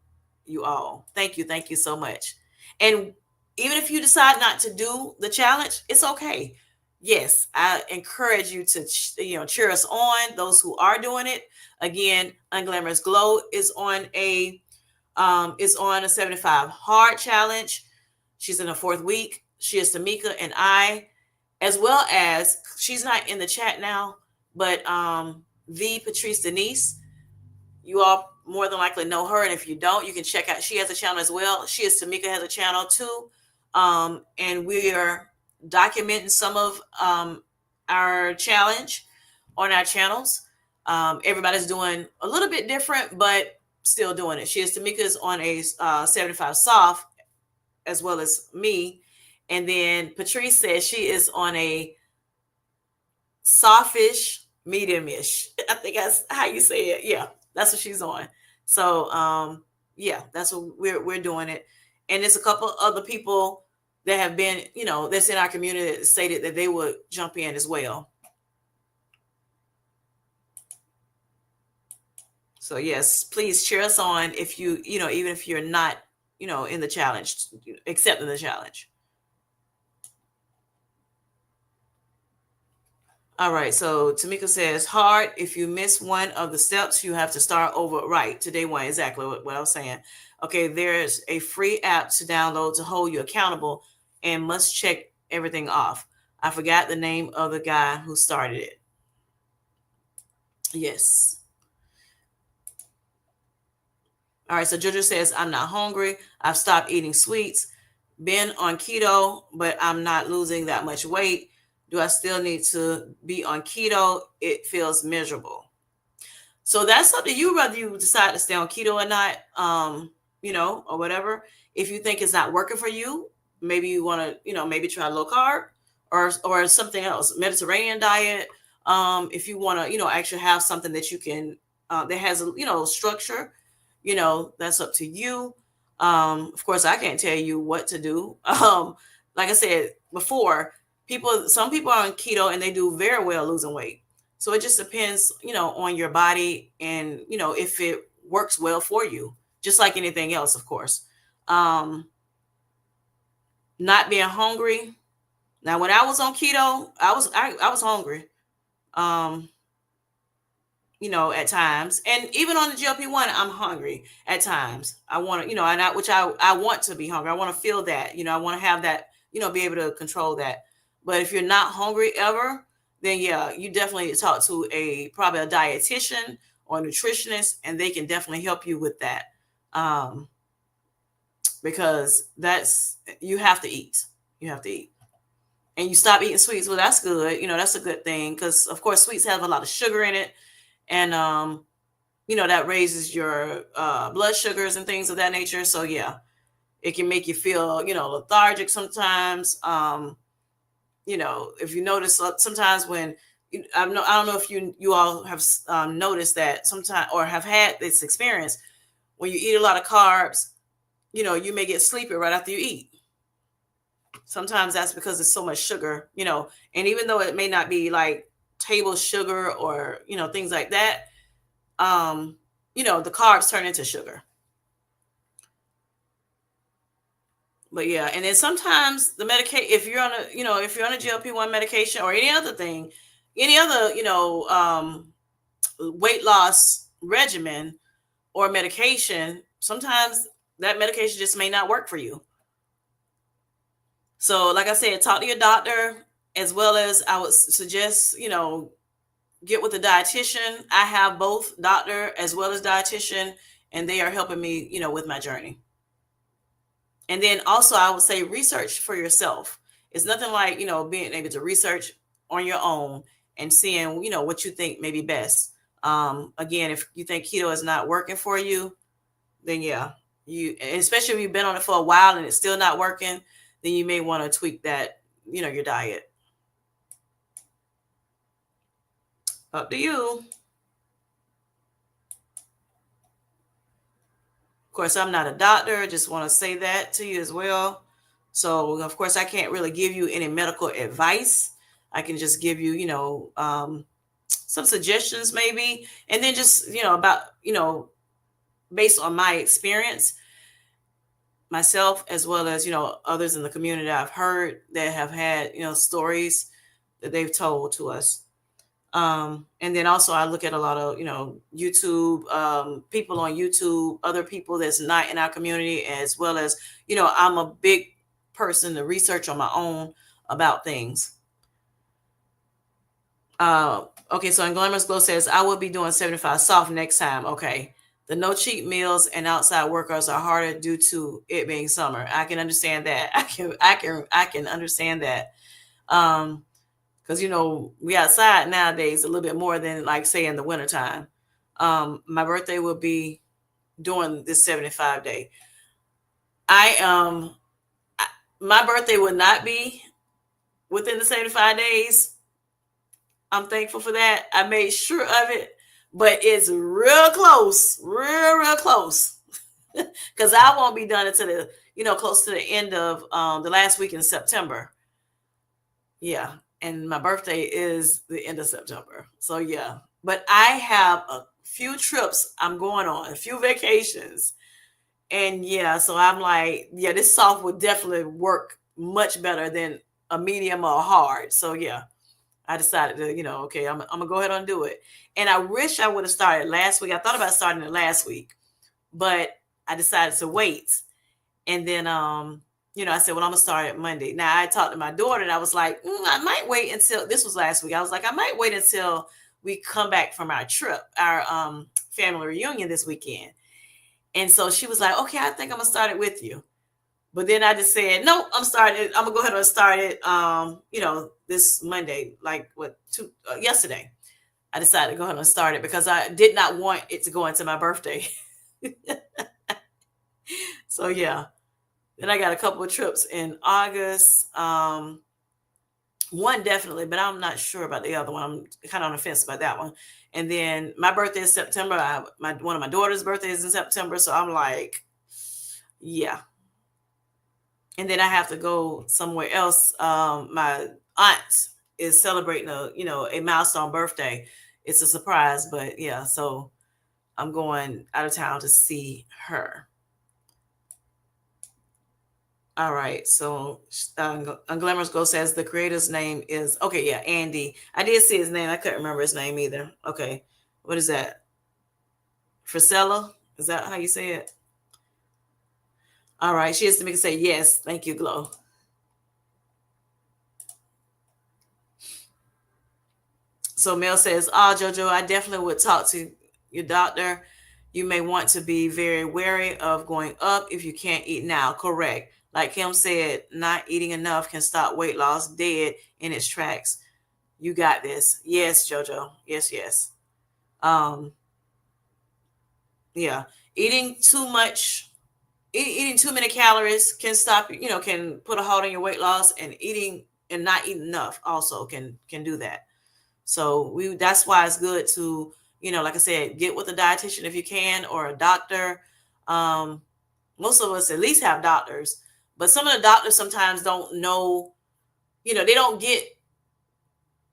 you all. Thank you. Thank you so much. And even if you decide not to do the challenge, it's okay. Yes, I encourage you to cheer us on. Those who are doing it. Again, Unglamorous Glow is on a 75 hard challenge. She's in her fourth week. She is Tamika and I, as well as she's not in the chat now, but the Patrice Denise, you all more than likely know her, and if you don't, you can check out. She has a channel as well. She is Tamika has a channel too, and we are documenting some of our challenge on our channels. Everybody's doing a little bit different, but still doing it. She is Tamika's on a 75 soft, as well as me, and then Patrice says she is on a softish, medium-ish. I think that's how you say it. Yeah, that's what she's on. So yeah, that's what we're doing it. And there's a couple other people that have been, that's in our community that stated that they would jump in as well. So yes, please cheer us on if even if you're not, in the challenge, accepting the challenge. All right, so Tamika says, hard. If you miss one of the steps, you have to start over. Right, today one, exactly what I was saying. Okay, there's a free app to download to hold you accountable and must check everything off. I forgot the name of the guy who started it. Yes. All right, so Jojo says, I'm not hungry. I've stopped eating sweets. Been on keto, but I'm not losing that much weight. Do I still need to be on keto? It feels miserable. So that's up to you whether you decide to stay on keto or not, or whatever. If you think it's not working for you, maybe you want to, maybe try low carb or something else, Mediterranean diet. If you want to, actually have something that you can that has structure, that's up to you. Of course, I can't tell you what to do. Like I said before, some people are on keto and they do very well losing weight. So it just depends, on your body and, if it works well for you, just like anything else, of course. Not being hungry. Now, when I was on keto, I was hungry. at times. And even on the GLP-1, I'm hungry at times. I want to, and I want to be hungry. I want to feel that, I want to have that, be able to control that. But if you're not hungry ever, then yeah, you definitely need to talk to probably a dietitian or a nutritionist, and they can definitely help you with that. Um, because you have to eat. You have to eat. And you stop eating sweets. Well, that's good. That's a good thing, because of course sweets have a lot of sugar in it, and that raises your blood sugars and things of that nature. So yeah, it can make you feel lethargic sometimes. If you notice sometimes when I don't know if you all have noticed that sometimes, or have had this experience, when you eat a lot of carbs, you may get sleepy right after you eat. Sometimes that's because there's so much sugar, and even though it may not be like table sugar or things like that, the carbs turn into sugar. But yeah, and then sometimes the medication, if you're on a GLP-1 medication or any other thing, any other weight loss regimen or medication, sometimes that medication just may not work for you. So like I said, talk to your doctor, as well as I would suggest get with a dietitian. I have both doctor as well as dietitian, and they are helping me with my journey. And then also I would say research for yourself. It's nothing like being able to research on your own and seeing what you think may be best. Again, if you think keto is not working for you, then yeah, especially if you've been on it for a while and it's still not working, then you may want to tweak that, your diet. Up to you. Of course, I'm not a doctor. Just want to say that to you as well. So, of course, I can't really give you any medical advice. I can just give you, some suggestions maybe, and then just, about, based on my experience, myself, as well as, others in the community that I've heard that have had, stories that they've told to us. And then also I look at a lot of, YouTube, people on YouTube, other people that's not in our community, as well as, I'm a big person to research on my own about things. Okay, so in Glamorous Glow says, I will be doing 75 soft next time. Okay. The no cheat meals and outside workouts are harder due to it being summer. I can understand that. I can understand that. Because we outside nowadays a little bit more than, like, say, in the wintertime. My birthday will be during this 75 day. My birthday will not be within the 75 days. I'm thankful for that. I made sure of it, but it's real close, real close. Because I won't be done until close to the end of the last week in September. Yeah, and my birthday is the end of September. So yeah, but I have a few trips I'm going on, a few vacations. And yeah, so I'm like, yeah, this soft would definitely work much better than a medium or a hard. So yeah, I decided to, okay, I'm gonna go ahead and do it. And I wish I would have started last week. I thought about starting it last week, but I decided to wait. And then I said, well, I'm gonna start it Monday. Now I talked to my daughter and I was like, I might wait until, this was last week. I was like, I might wait until we come back from our trip, our family reunion this weekend. And so she was like, okay, I think I'm gonna start it with you. But then I just said, no, I'm gonna go ahead and start it this Monday, like yesterday. I decided to go ahead and start it because I did not want it to go into my birthday. So yeah. Then I got a couple of trips in August. One definitely, but I'm not sure about the other one. I'm kind of on the fence about that one. And then my birthday is September. One of my daughter's birthdays is in September. So I'm like, yeah. And then I have to go somewhere else. My aunt is celebrating a milestone birthday. It's a surprise, but yeah. So I'm going out of town to see her. All right. So Unglamorous Go says the creator's name is, okay, yeah, Andy. I did see his name. I couldn't remember his name either. Okay. What is that? Priscilla? Is that how you say it? All right. She has to make it say yes. Thank you, Glow. So Mel says, "Oh, Jojo, I definitely would talk to your doctor. You may want to be very wary of going up if you can't eat now." Correct. Like Kim said, not eating enough can stop weight loss dead in its tracks. You got this. Yes, Jojo. Yes, yes. Um, yeah. Eating too much, eating too many calories can stop you. You know, can put a halt on your weight loss, and eating and not eating enough also can do that. So we that's why it's good to, like I said, get with a dietitian if you can, or a doctor. Um, Most of us at least have doctors, but some of the doctors sometimes don't know, they don't get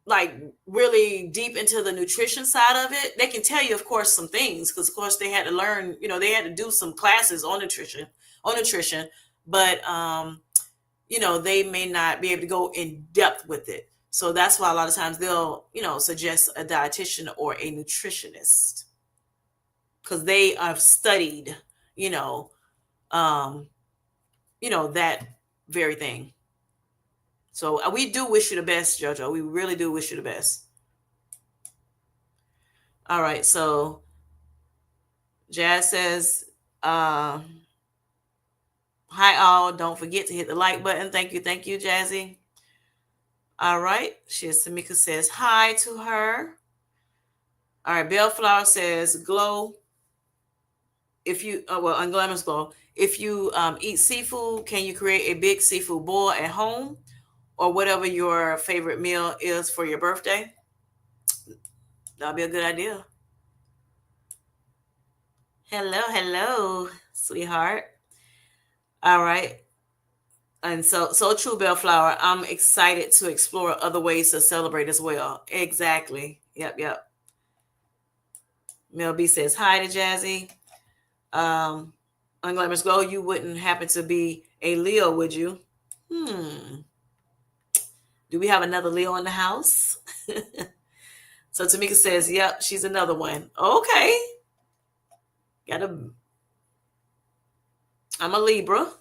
like really deep into the nutrition side of it. They can tell you, of course, some things because of course they had to learn, they had to do some classes on nutrition, but they may not be able to go in depth with it. So that's why a lot of times they'll, suggest a dietitian or a nutritionist because they have studied, you know, um, that very thing. So we do wish you the best, Jojo. We really do wish you the best. All right. So Jazz says, uh, hi all. Don't forget to hit the like button. Thank you. Thank you, Jazzy. All right. Tamika says hi to her. All right. Bellflower says, glow. If you, well, unglamorous glow. If you eat seafood, can you create a big seafood boil at home or whatever your favorite meal is for your birthday? That'll be a good idea. Hello, hello, sweetheart. All right. And so true, Bellflower. I'm excited to explore other ways to celebrate as well. Exactly. Yep, yep. Mel B says hi to Jazzy. Um, Unglamorous Glow, you wouldn't happen to be a Leo, would you? Do we have another Leo in the house? So Tamika says, yep, she's another one. Okay. Gotta I'm a Libra.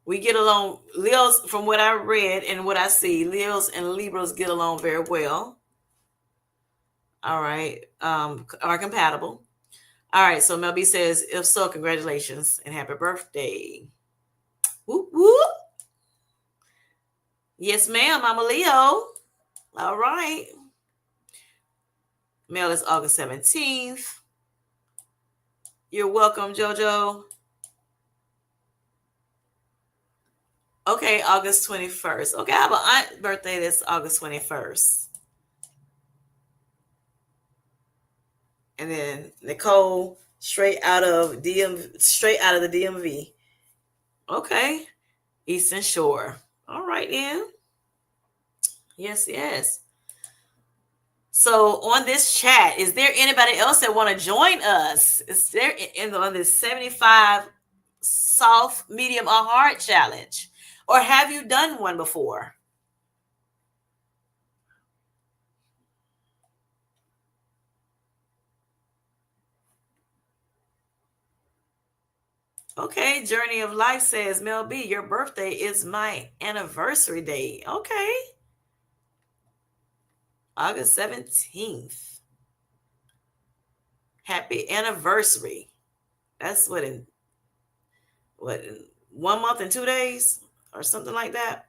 We get along. Leos, from what I read and what I see, Leos and Libras get along very well. All right. Are compatible. All right. So Mel B says, if so, congratulations and happy birthday. Whoop, whoop. Yes, ma'am. I'm a Leo. All right. Mel is August 17th. You're welcome, JoJo. Okay, August 21st. Okay, I have an aunt birthday that's August 21st. And then Nicole, straight out of the DMV. Okay. Eastern Shore. All right, then. Yes, yes. So on this chat, is there anybody else that want to join us? Is there on this 75 soft, medium, or hard challenge? Or have you done one before? Okay, Journey of Life says, Mel B, your birthday is my anniversary date. Okay. August 17th. Happy anniversary. That's in 1 month and 2 days or something like that.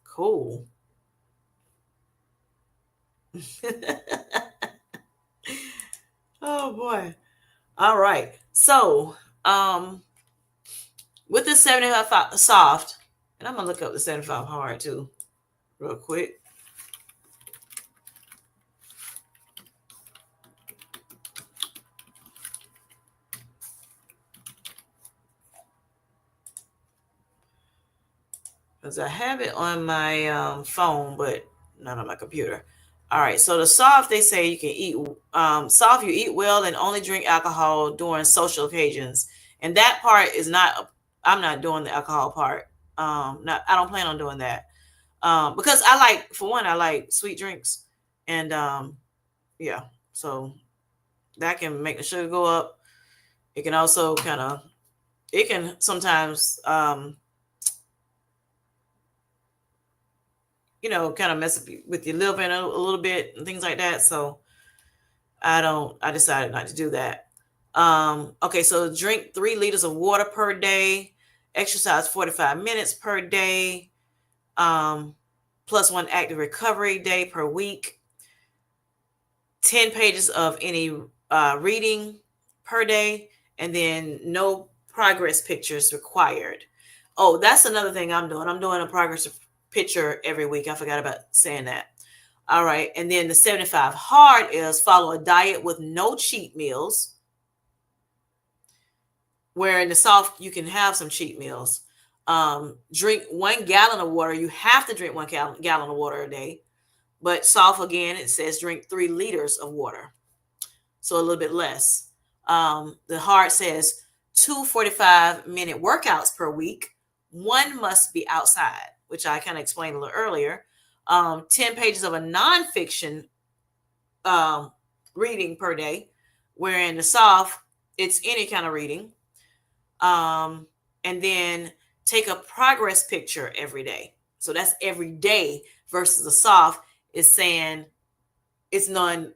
Cool. Oh boy. All right. So, with the 75 soft, and I'm gonna look up the 75 hard too, real quick. Because I have it on my phone, but not on my computer. All right. So the soft, they say you can eat soft. You eat well and only drink alcohol during social occasions, and that part is not. I'm not doing the alcohol part. Not. I don't plan on doing that. Because I like, for one, I like sweet drinks, and yeah. So that can make the sugar go up. It can also it can sometimes, kind of mess up with your liver a little bit and things like that. So I decided not to do that. Okay, so drink 3 liters of water per day, exercise 45 minutes per day, um, plus one active recovery day per week, 10 pages of any reading per day, and then no progress pictures required. Oh, that's another thing I'm doing. I'm doing a progress picture every week. I forgot about saying that. All right. And then the 75 hard is follow a diet with no cheat meals. Where in the soft, you can have some cheat meals. Drink 1 gallon of water. You have to drink 1 gallon of water a day. But soft, again, it says drink 3 liters of water. So a little bit less. The hard says 2 45-minute workouts per week. One must be outside, which I kind of explained a little earlier. 10 pages of a nonfiction reading per day, wherein the soft, it's any kind of reading. And then take a progress picture every day. So that's every day versus the soft is saying it's not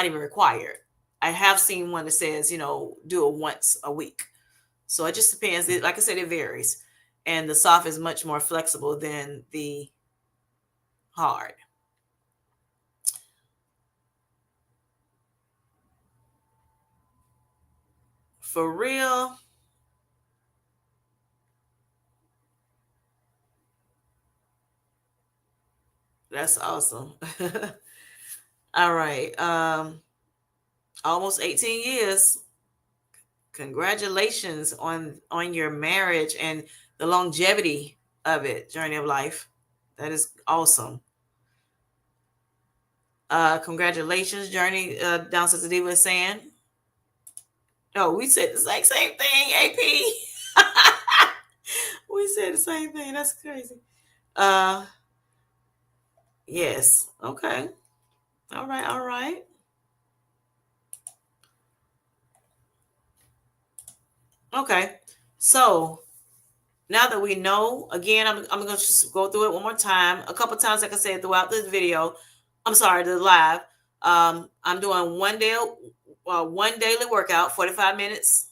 even required. I have seen one that says, do it once a week. So it just depends. Like I said, it varies. And the soft is much more flexible than the hard. For real. That's awesome. All right. Almost 18 years. Congratulations on your marriage and the longevity of it, journey of life. That is awesome. Congratulations, journey. Down Sister Diva is saying. No, we said the exact same thing, AP. We said the same thing. That's crazy. Uh, yes. Okay. All right. All right. Okay. So now that we know, again, I'm going to just go through it one more time. A couple times, like I said, throughout this video. I'm sorry, the live. I'm doing one daily workout, 45 minutes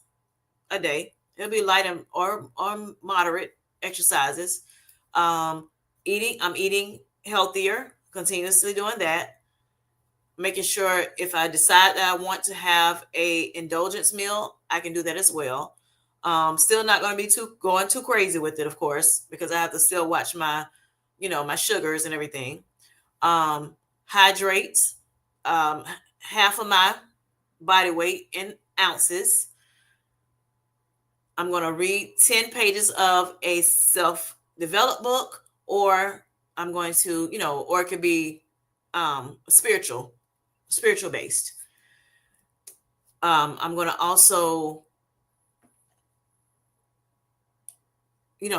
a day. It'll be light or moderate exercises. Um, I'm eating healthier, continuously doing that. Making sure if I decide that I want to have a indulgence meal, I can do that as well. Still not going to be going too crazy with it, of course, because I have to still watch my sugars and everything. Hydrate, um, half of my body weight in ounces. I'm going to read 10 pages of a self-developed book, or I'm going to, or it could be spiritual based. I'm going to also,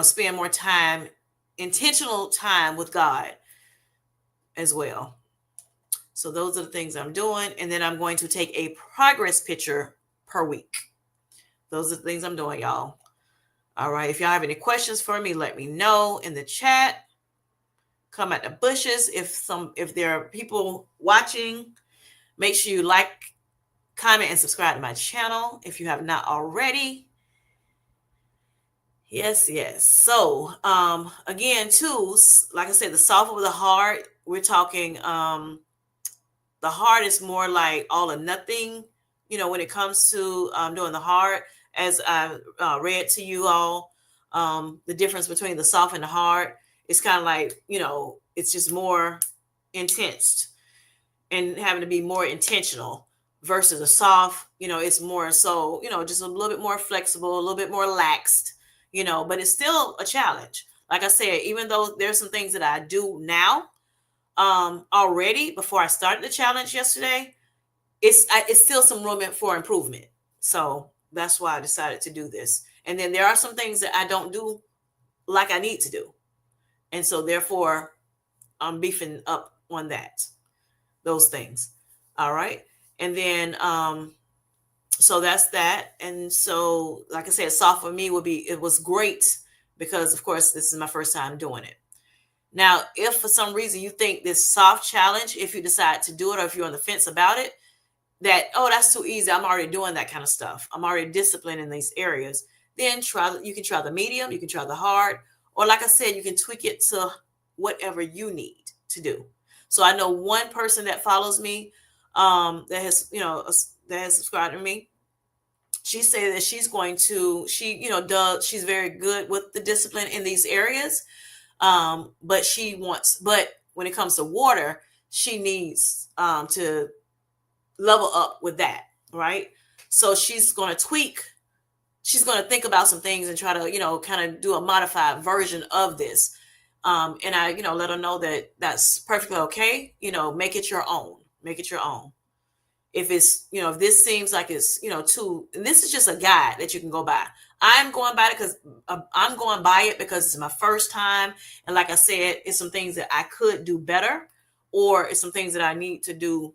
spend more time, intentional time with God as well. So those are the things I'm doing. And then I'm going to take a progress picture per week. Those are the things I'm doing, y'all. All right. If y'all have any questions for me, let me know in the chat. Come at the bushes. If there are people watching, make sure you like, comment, and subscribe to my channel if you have not already. Yes. So, again, too, like I said, the soft over the hard, we're talking, the hard is more like all or nothing, when it comes to doing the hard, as I read to you all, the difference between the soft and the hard. It's kind of like, it's just more intense and having to be more intentional versus a soft, it's more so, just a little bit more flexible, a little bit more laxed, but it's still a challenge. Like I said, even though there's some things that I do now already before I started the challenge yesterday, it's still some room for improvement. So that's why I decided to do this. And then there are some things that I don't do like I need to do. And so therefore I'm beefing up on those things. All right. And then so that's that. And so like I said, soft for me would be, it was great because of course this is my first time doing it. Now, if for some reason you think this soft challenge, if you decide to do it or if you're on the fence about it, that, oh, that's too easy, I'm already doing that kind of stuff, I'm already disciplined in these areas, then you can try the medium, you can try the hard, or like I said, you can tweak it to whatever you need to do. So I know one person that follows me, that has, that has subscribed to me. She said that she's very good with the discipline in these areas. But when it comes to water, she needs to level up with that, right? So she's going to think about some things and try to, kind of do a modified version of this. And I, let her know that that's perfectly okay. Make it your own. Make it your own. If it's, if this seems like it's, too, and this is just a guide that you can go by. I'm going by it because it's my first time. And like I said, it's some things that I could do better, or it's some things that I need to do.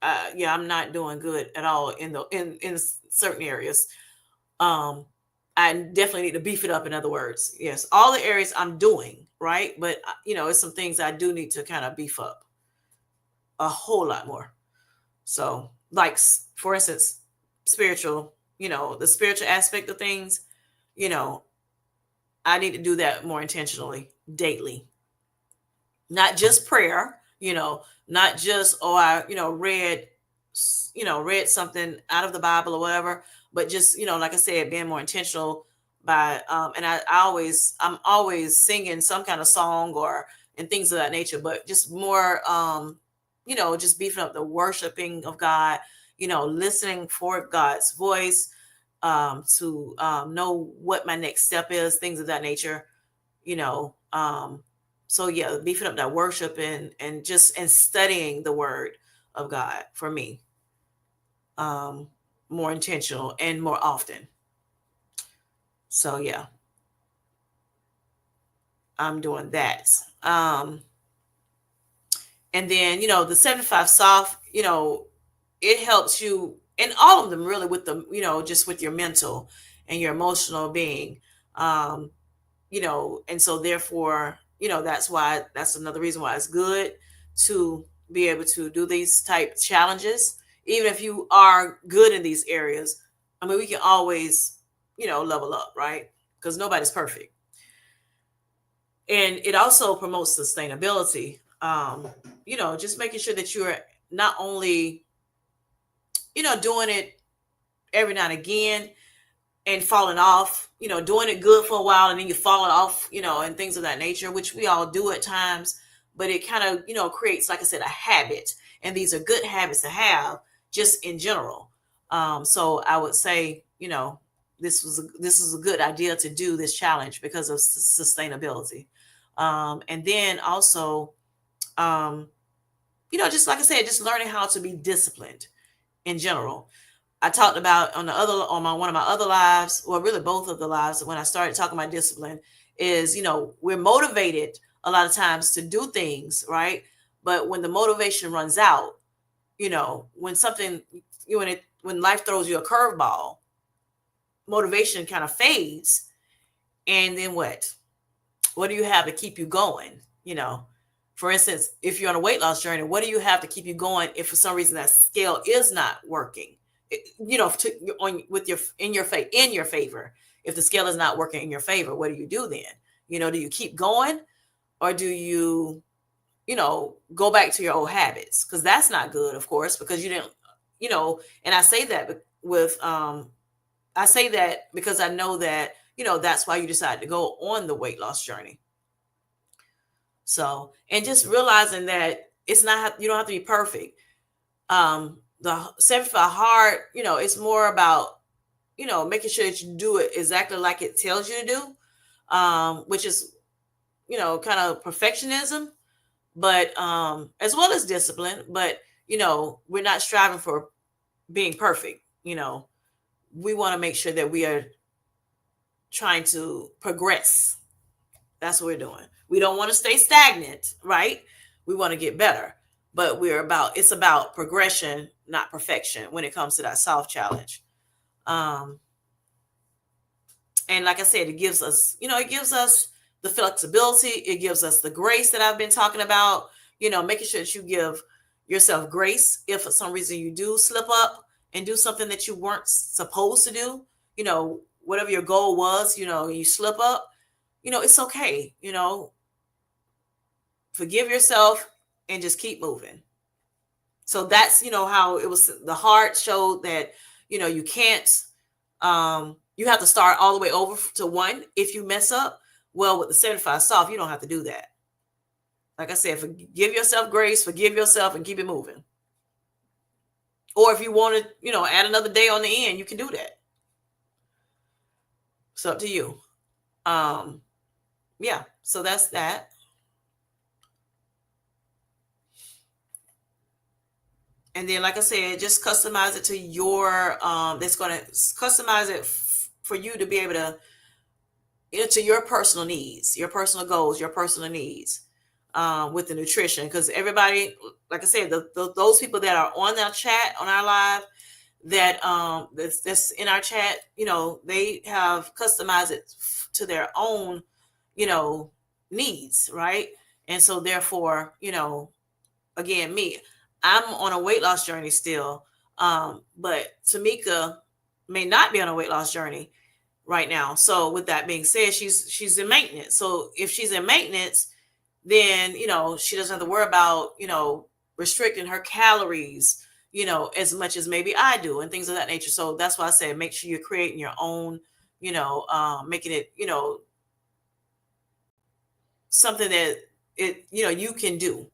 Yeah, I'm not doing good at all in certain areas. Um, I definitely need to beef it up. In other words, yes, all the areas I'm doing right, but it's some things I do need to kind of beef up a whole lot more. So, like for instance, spiritual, the spiritual aspect of things, you know, I need to do that more intentionally daily. Not just prayer, not just, oh, I, read something out of the Bible or whatever, but just, like I said, being more intentional by and I'm always singing some kind of song or and things of that nature, but just more just beefing up the worshiping of God, listening for God's voice, to know what my next step is, things of that nature, you know. So yeah, beefing up that worship and studying the word of God for me, um, more intentional and more often. So yeah, I'm doing that. And then, the 75 soft, it helps you in all of them really with the, just with your mental and your emotional being. Um, and so therefore, that's another reason why it's good to be able to do these type challenges. Even if you are good in these areas, I mean, we can always, level up, right? Because nobody's perfect. And it also promotes sustainability. Just making sure that you're not only, doing it every now and again and falling off, doing it good for a while and then you're falling off, and things of that nature, which we all do at times. But it kind of, creates, like I said, a habit. And these are good habits to have just in general. So I would say, this is a good idea to do this challenge because of sustainability. And then also, um, just like I said, just learning how to be disciplined in general. I talked about on my one of my other lives, well, really both of the lives, when I started talking about discipline, is we're motivated a lot of times to do things, right? But when the motivation runs out, when something when life throws you a curveball, motivation kind of fades, and then what? What do you have to keep you going? For instance, if you're on a weight loss journey, what do you have to keep you going if for some reason that scale is not working? With your in your favor. If the scale is not working in your favor, what do you do then? Do you keep going, or do you go back to your old habits? Because that's not good, of course, because you didn't, and I say that with I say that because I know that that's why you decided to go on the weight loss journey. So, and just realizing that it's not, you don't have to be perfect. The 75 hard, it's more about, making sure that you do it exactly like it tells you to do, which is, kind of perfectionism, but as well as discipline. But, we're not striving for being perfect. We want to make sure that we are trying to progress. That's what we're doing. We don't want to stay stagnant, right? We want to get better. but it's about progression, not perfection when it comes to that soft challenge. Um, and like I said, it gives us the flexibility, it gives us the grace that I've been talking about, making sure that you give yourself grace if for some reason you do slip up and do something that you weren't supposed to do, whatever your goal was, you slip up, it's okay, forgive yourself and just keep moving. So that's, how it was. The heart showed that, you can't, you have to start all the way over to one if you mess up. Well, with the 75 soft, you don't have to do that. Like I said, give yourself grace, forgive yourself, and keep it moving. Or if you want to, add another day on the end, you can do that. It's up to you. Yeah, so that's that. And then, like I said, just customize it to your, that's going to customize it for you to be able to, to your personal needs, your personal goals, your personal needs, with the nutrition. Because everybody, like I said, those people that are on our chat, on our live, that's in our chat, they have customized it to their own, needs, right? And so therefore, again, I'm on a weight loss journey still, but Tamika may not be on a weight loss journey right now. So with that being said, she's in maintenance. So if she's in maintenance, then she doesn't have to worry about restricting her calories, as much as maybe I do, and things of that nature. So that's why I say make sure you're creating your own, making it something that you can do,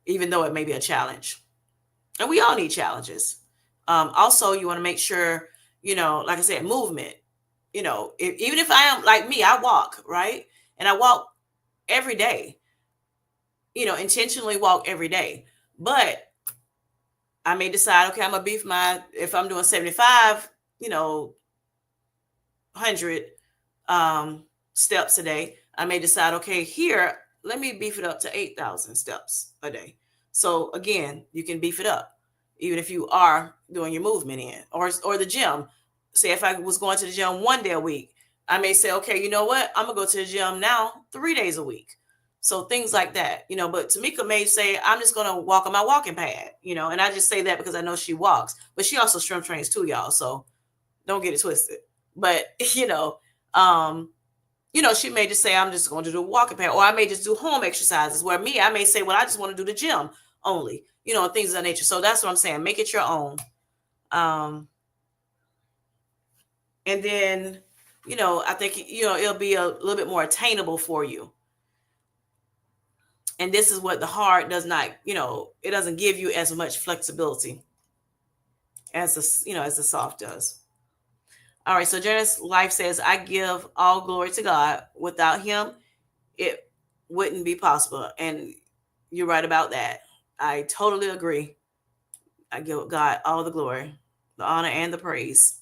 even though it may be a challenge. And we all need challenges. Also, you want to make sure, like I said, movement. Even if I am like me, I walk, right? And I walk every day, intentionally walk every day. But I may decide, okay, I'm going to beef if I'm doing 75, 100 steps a day, I may decide, okay, here, let me beef it up to 8,000 steps a day. So again, you can beef it up, even if you are doing your movement in, or the gym. Say if I was going to the gym 1 day a week, I may say, okay, you know what? I'm gonna go to the gym now 3 days a week. So things like that, but Tamika may say, I'm just gonna walk on my walking pad, and I just say that because I know she walks, but she also strength trains too, y'all. So don't get it twisted. But she may just say, I'm just going to do a walking pad, or I may just do home exercises, where I may say, well, I just want to do the gym only, things of that nature. So that's what I'm saying. Make it your own. And then, I think, it'll be a little bit more attainable for you. And this is what the hard does not, it doesn't give you as much flexibility as the soft does. All right. So Janice Life says, I give all glory to God. Without him, it wouldn't be possible. And you're right about that. I totally agree. I give God all the glory, the honor, and the praise,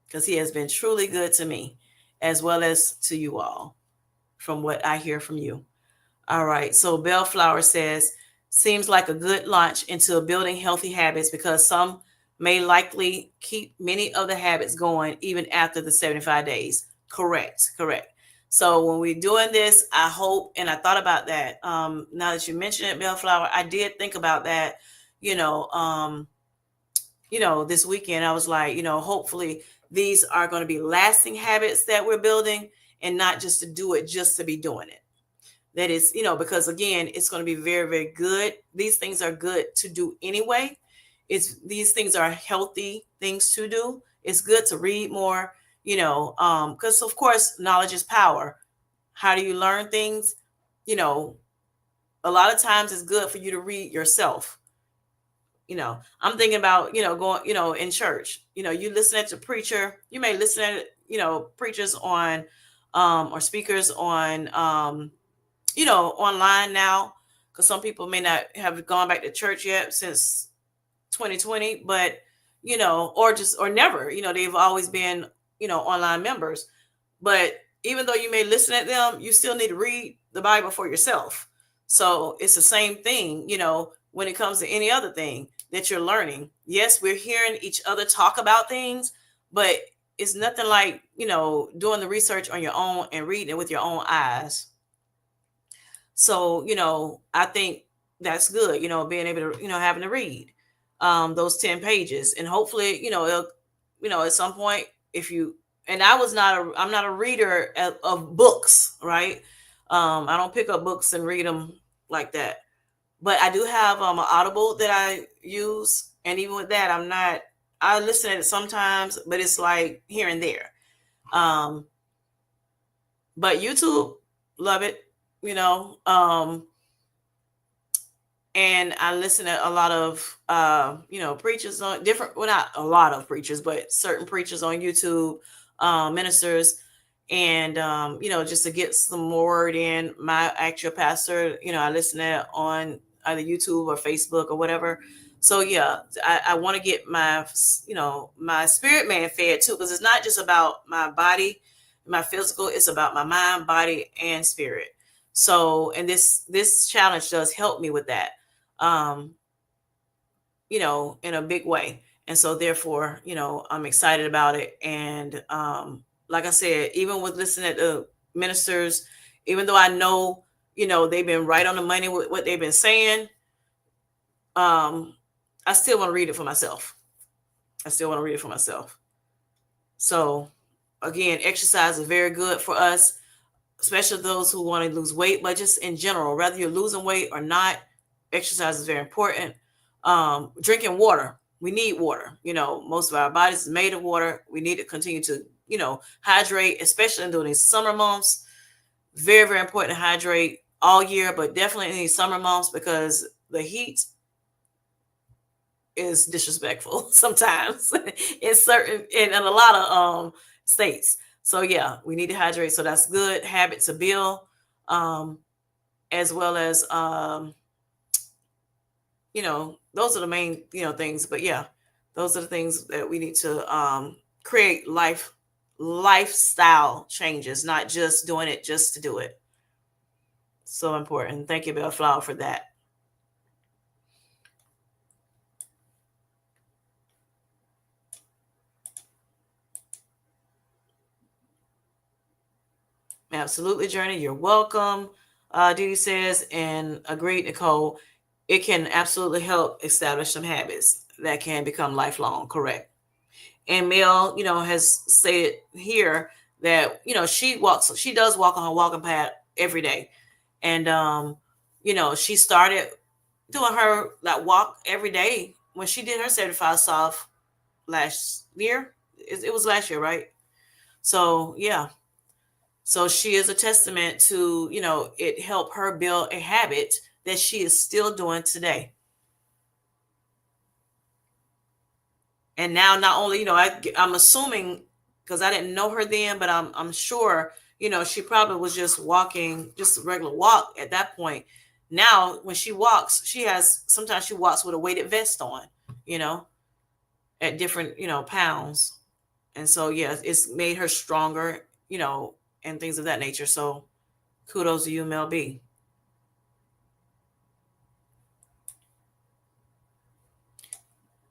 because he has been truly good to me, as well as to you all, from what I hear from you. All right. So Bellflower says, seems like a good launch into building healthy habits, because some may likely keep many of the habits going even after the 75 days. Correct. So when we're doing this, I hope, and I thought about that. Now that you mentioned it, Bellflower, I did think about that, this weekend. I was like, hopefully these are going to be lasting habits that we're building, and not just to do it just to be doing it. That is, because again, it's going to be very, very good. These things are good to do anyway. These things are healthy things to do. It's good to read more, because of course, knowledge is power. How do you learn things? A lot of times it's good for you to read yourself. I'm thinking about, going, in church, you listen to preacher, you may listen to, preachers on, or speakers on, online now, because some people may not have gone back to church yet since 2020, but, or never, they've always been, online members. But even though you may listen at them, you still need to read the Bible for yourself. So it's the same thing, when it comes to any other thing that you're learning. Yes, we're hearing each other talk about things, but it's nothing like, doing the research on your own and reading it with your own eyes. So, I think that's good, being able to, having to read those 10 pages. And hopefully, at some point, if you, and I'm not a reader of books, right? I don't pick up books and read them like that. But I do have an Audible that I use. And even with that, I listen to it sometimes, but it's like here and there. Um, but YouTube, love it, you know. And I listen to a lot of preachers on different, well, not a lot of preachers, but certain preachers on YouTube, ministers, and just to get some more word in. My actual pastor, I listen to on either YouTube or Facebook or whatever. So yeah, I want to get my spirit man fed too, because it's not just about my body, my physical, it's about my mind, body, and spirit. So, and this challenge does help me with that, um, in a big way. And so therefore, I'm excited about it. And like I said, even with listening to ministers, even though I know, they've been right on the money with what they've been saying, um, I still want to read it for myself. I still want to read it for myself. So again, exercise is very good for us, especially those who want to lose weight, but just in general, whether you're losing weight or not, exercise is very important. Drinking water. We need water. Most of our bodies is made of water. We need to continue to, hydrate, especially during these summer months. Very, very important to hydrate all year, but definitely in these summer months because the heat is disrespectful sometimes in a lot of states. So yeah, we need to hydrate. So that's good habit to build, um, as well as those are the main things. But yeah, those are the things that we need to create lifestyle changes, not just doing it just to do it. So important. Thank you, Bellflower, for that. Absolutely, Journey. You're welcome. Dee says, and agreed, Nicole. It can absolutely help establish some habits that can become lifelong. Correct. And Mel, has stated here that she does walk on her walking path every day, and she started doing her that walk every day when she did her 75 soft last year. It was last year, right? So yeah, so she is a testament to, it helped her build a habit that she is still doing today. And now, not only, I'm assuming, because I didn't know her then, but I'm sure, she probably was just walking, just a regular walk at that point. Now, when she walks, sometimes she walks with a weighted vest on, you know, at different, pounds. And so, yeah, it's made her stronger, and things of that nature. So kudos to you, Mel B.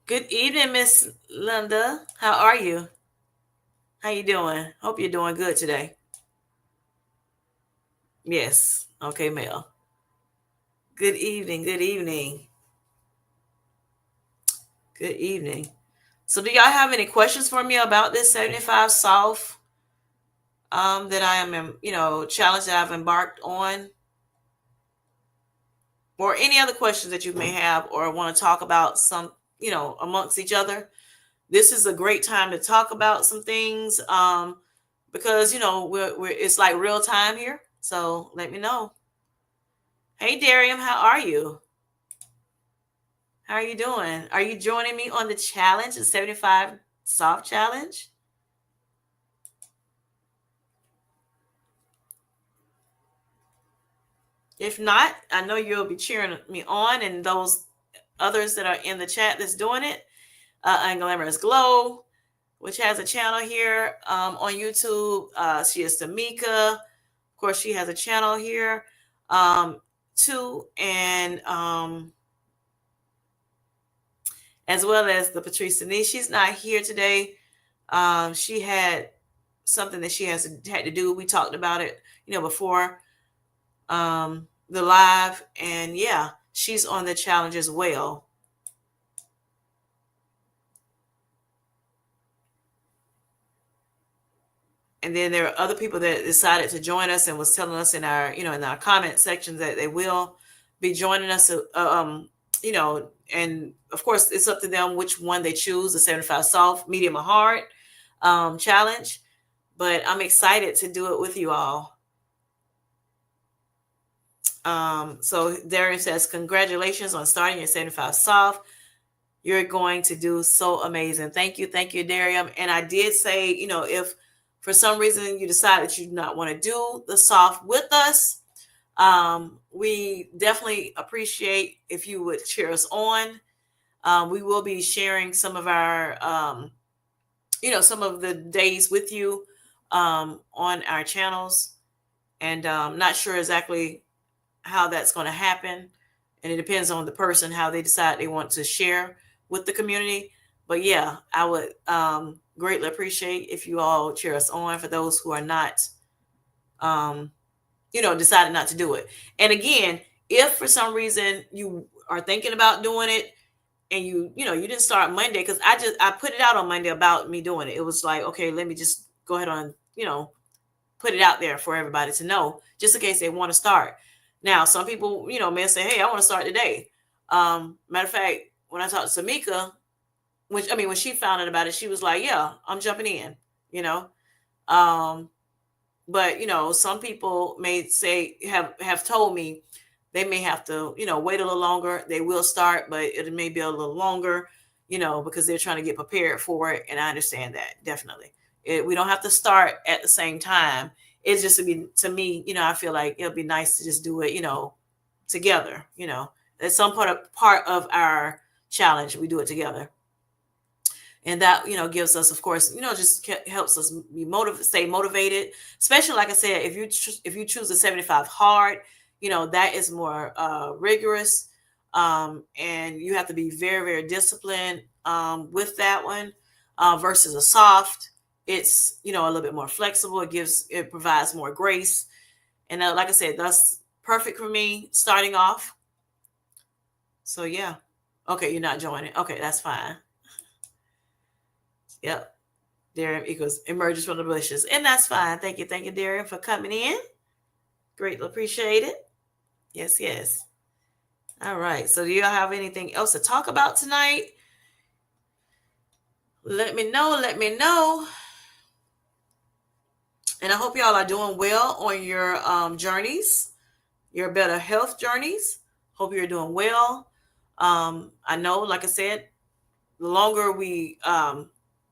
Good evening, Miss Linda. How are you? How you doing? Hope you're doing good today. Yes. Okay, Mel. Good evening. Good evening. Good evening. So, do y'all have any questions for me about this 75 South that I am, challenge that I've embarked on, or any other questions that you may have, or want to talk about some, amongst each other? This is a great time to talk about some things, because we're it's like real time here. So let me know. Hey, Darium, how are you? How are you doing? Are you joining me on the challenge, the 75 soft challenge? If not, I know you'll be cheering me on, and those others that are in the chat that's doing it. Unglamorous Glow, which has a channel here on YouTube. She is Tamika. Of course, she has a channel here. Um, too, and as well as the Patrice Denise. She's not here today. She had something that she has had to do. We talked about it, before the live, and yeah, she's on the challenge as well. And then there are other people that decided to join us and was telling us in our, in our comment sections that they will be joining us. And of course, it's up to them which one they choose: the 75 soft, medium, or hard challenge. But I'm excited to do it with you all. So Darren says, congratulations on starting your 75 soft. You're going to do so amazing. Thank you, Darium. And I did say, if for some reason you decide that you do not want to do the soft with us, we definitely appreciate if you would cheer us on. We will be sharing some of our, some of the days with you on our channels. And not sure exactly how that's going to happen. And it depends on the person, how they decide they want to share with the community. But yeah, I would greatly appreciate if you all cheer us on for those who are not, decided not to do it. And again, if for some reason you are thinking about doing it and you didn't start Monday, because I put it out on Monday about me doing it. It was like, okay, let me just go ahead on, put it out there for everybody to know, just in case they want to start. Now, some people, may say, hey, I want to start today. Matter of fact, when I talked to Samika, when she found out about it, she was like, yeah, I'm jumping in, you know. Um, but some people may say have told me they may have to, wait a little longer. They will start, but it may be a little longer, because they're trying to get prepared for it. And I understand that, definitely. We don't have to start at the same time. It's just to me, I feel like it'll be nice to just do it, together. At some part of our challenge, we do it together. And that gives us, of course, just helps us be stay motivated, especially, like I said, if you choose a 75 hard, that is more rigorous, and you have to be very, very disciplined with that one, versus a soft. It's a little bit more flexible. It provides more grace, and like I said, that's perfect for me starting off. So yeah. Okay, you're not joining. Okay, that's fine. Yep. Darren equals emerges from the bushes. And that's fine. Thank you, Darren, for coming in. Greatly appreciate it. Yes, yes. All right. So do y'all have anything else to talk about tonight? Let me know. Let me know. And I hope y'all are doing well on your journeys, your better health journeys. Hope you're doing well. I know, like I said, the longer we, are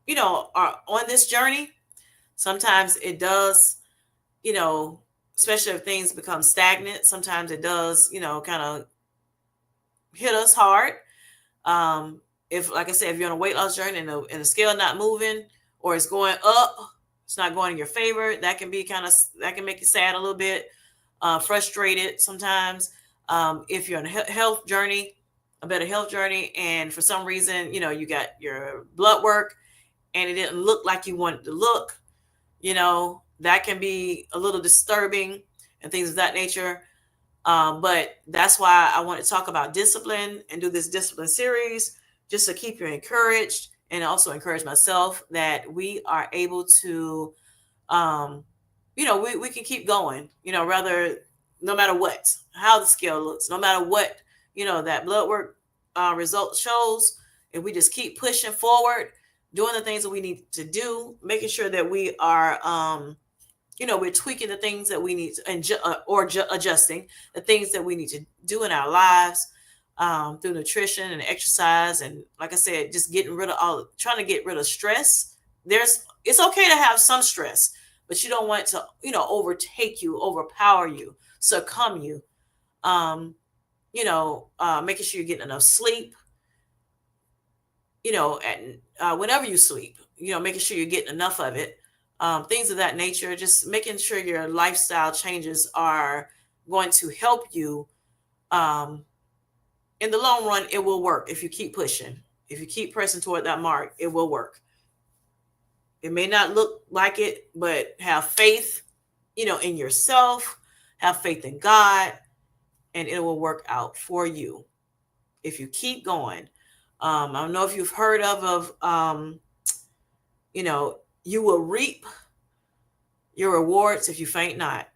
on this journey, sometimes it does, especially if things become stagnant, sometimes it does, kind of hit us hard. If, like I said, if you're on a weight loss journey and the scale not moving, or it's going up, it's not going in your favor, that can make you sad a little bit, frustrated sometimes. If you're on a health journey, a better health journey, and for some reason, you got your blood work and it didn't look like you wanted to look, that can be a little disturbing and things of that nature. But that's why I want to talk about discipline and do this discipline series, just to keep you encouraged and also encourage myself that we are able to, we can keep going, rather, no matter what, how the scale looks, no matter what, that blood work result shows. If we just keep pushing forward, doing the things that we need to do, making sure that we are, we're tweaking the things that we need to, adjusting the things that we need to do in our lives, through nutrition and exercise. And like I said, just trying to get rid of stress. It's okay to have some stress, but you don't want it to, overtake you, overpower you, succumb you. Making sure you're getting enough sleep, and whenever you sleep, making sure you're getting enough of it, things of that nature, just making sure your lifestyle changes are going to help you, um, in the long run, it will work if you keep pushing. If you keep pressing toward that mark, it will work. It may not look like it, but have faith, in yourself, have faith in God, and it will work out for you if you keep going. I don't know if you've heard you know, you will reap your rewards if you faint not.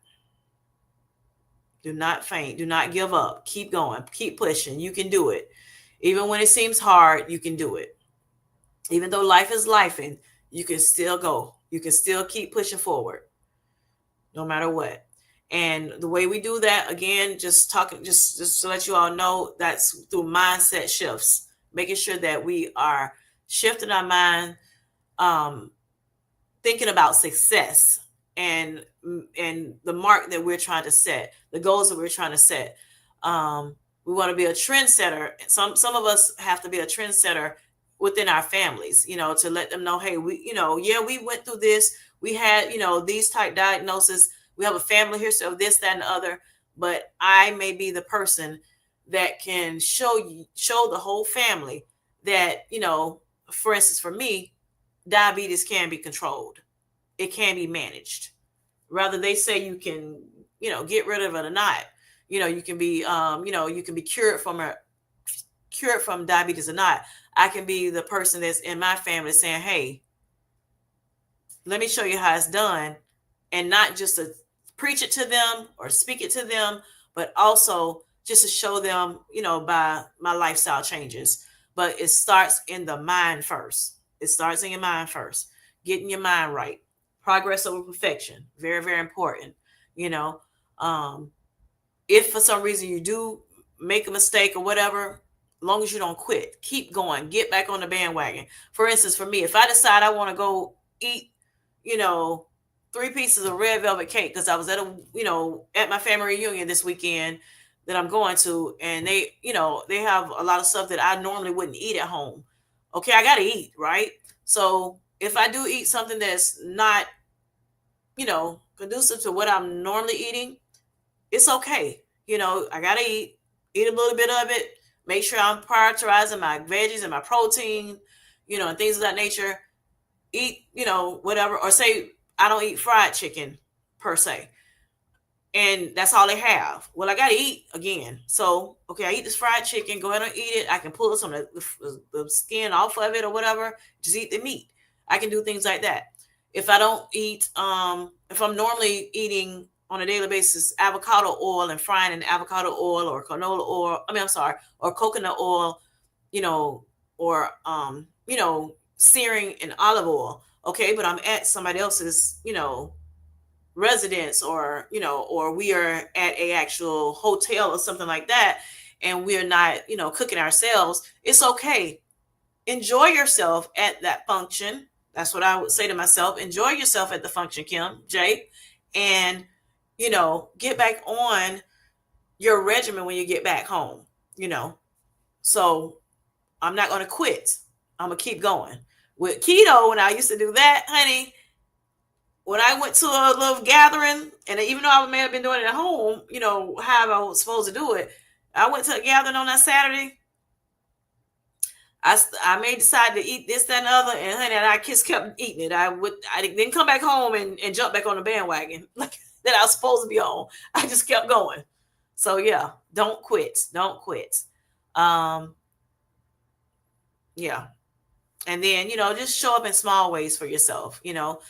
Do not faint. Do not give up. Keep going. Keep pushing. You can do it. Even when it seems hard, you can do it. Even though life is lifing, you can still go. You can still keep pushing forward, no matter what. And the way we do that, again, just talking, just to let you all know, that's through mindset shifts, making sure that we are shifting our mind, um, thinking about success and the mark that we're trying to set, the goals that we're trying to set. We want to be a trendsetter. Some of us have to be a trendsetter within our families, to let them know, hey, yeah, we went through this. We had, these type diagnoses. We have a family history of this, that, and the other. But I may be the person that can show the whole family that, for instance, for me, diabetes can be controlled. It can be managed. Rather, they say you can, get rid of it or not. You can be, you can be cured from diabetes or not. I can be the person that's in my family saying, hey, let me show you how it's done, and not just to preach it to them or speak it to them, but also just to show them, by my lifestyle changes. But it starts in the mind first. It starts in your mind first. Getting your mind right. Progress over perfection. Very, very important. You know, um, if for some reason you do make a mistake or whatever, as long as you don't quit, keep going, get back on the bandwagon. For instance, for me, if I decide I want to go eat, you know, 3 pieces of red velvet cake because I was at my family reunion this weekend that I'm going to, and they have a lot of stuff that I normally wouldn't eat at home. Okay, I gotta eat, right? So if I do eat something that's not, conducive to what I'm normally eating, it's okay. I gotta eat a little bit of it, make sure I'm prioritizing my veggies and my protein, and things of that nature. Eat, whatever, or say I don't eat fried chicken per se, and that's all they have. Well, I gotta eat again. So, okay, I eat this fried chicken, go ahead and eat it. I can pull some of the skin off of it or whatever, just eat the meat. I can do things like that. If I don't eat, if I'm normally eating on a daily basis avocado oil and frying in avocado oil or canola oil, I'm sorry, or coconut oil, or searing in olive oil. Okay, but I'm at somebody else's, residence, or or we are at a actual hotel or something like that, and we're not, cooking ourselves. It's okay. Enjoy yourself at that function. That's what I would say to myself. Enjoy yourself at the function, Kim, Jake, and get back on your regimen when you get back home. So I'm not going to quit. I'm going to keep going. With keto, when I used to do that, honey, when I went to a little gathering, and even though I may have been doing it at home, how I was supposed to do it, I went to a gathering on that Saturday. I may decide to eat this, that, and the other, and honey, and I just kept eating it. I didn't come back home and jump back on the bandwagon like that I was supposed to be on. I just kept going. So yeah, don't quit. Don't quit. Um, yeah. And then, just show up in small ways for yourself. You don't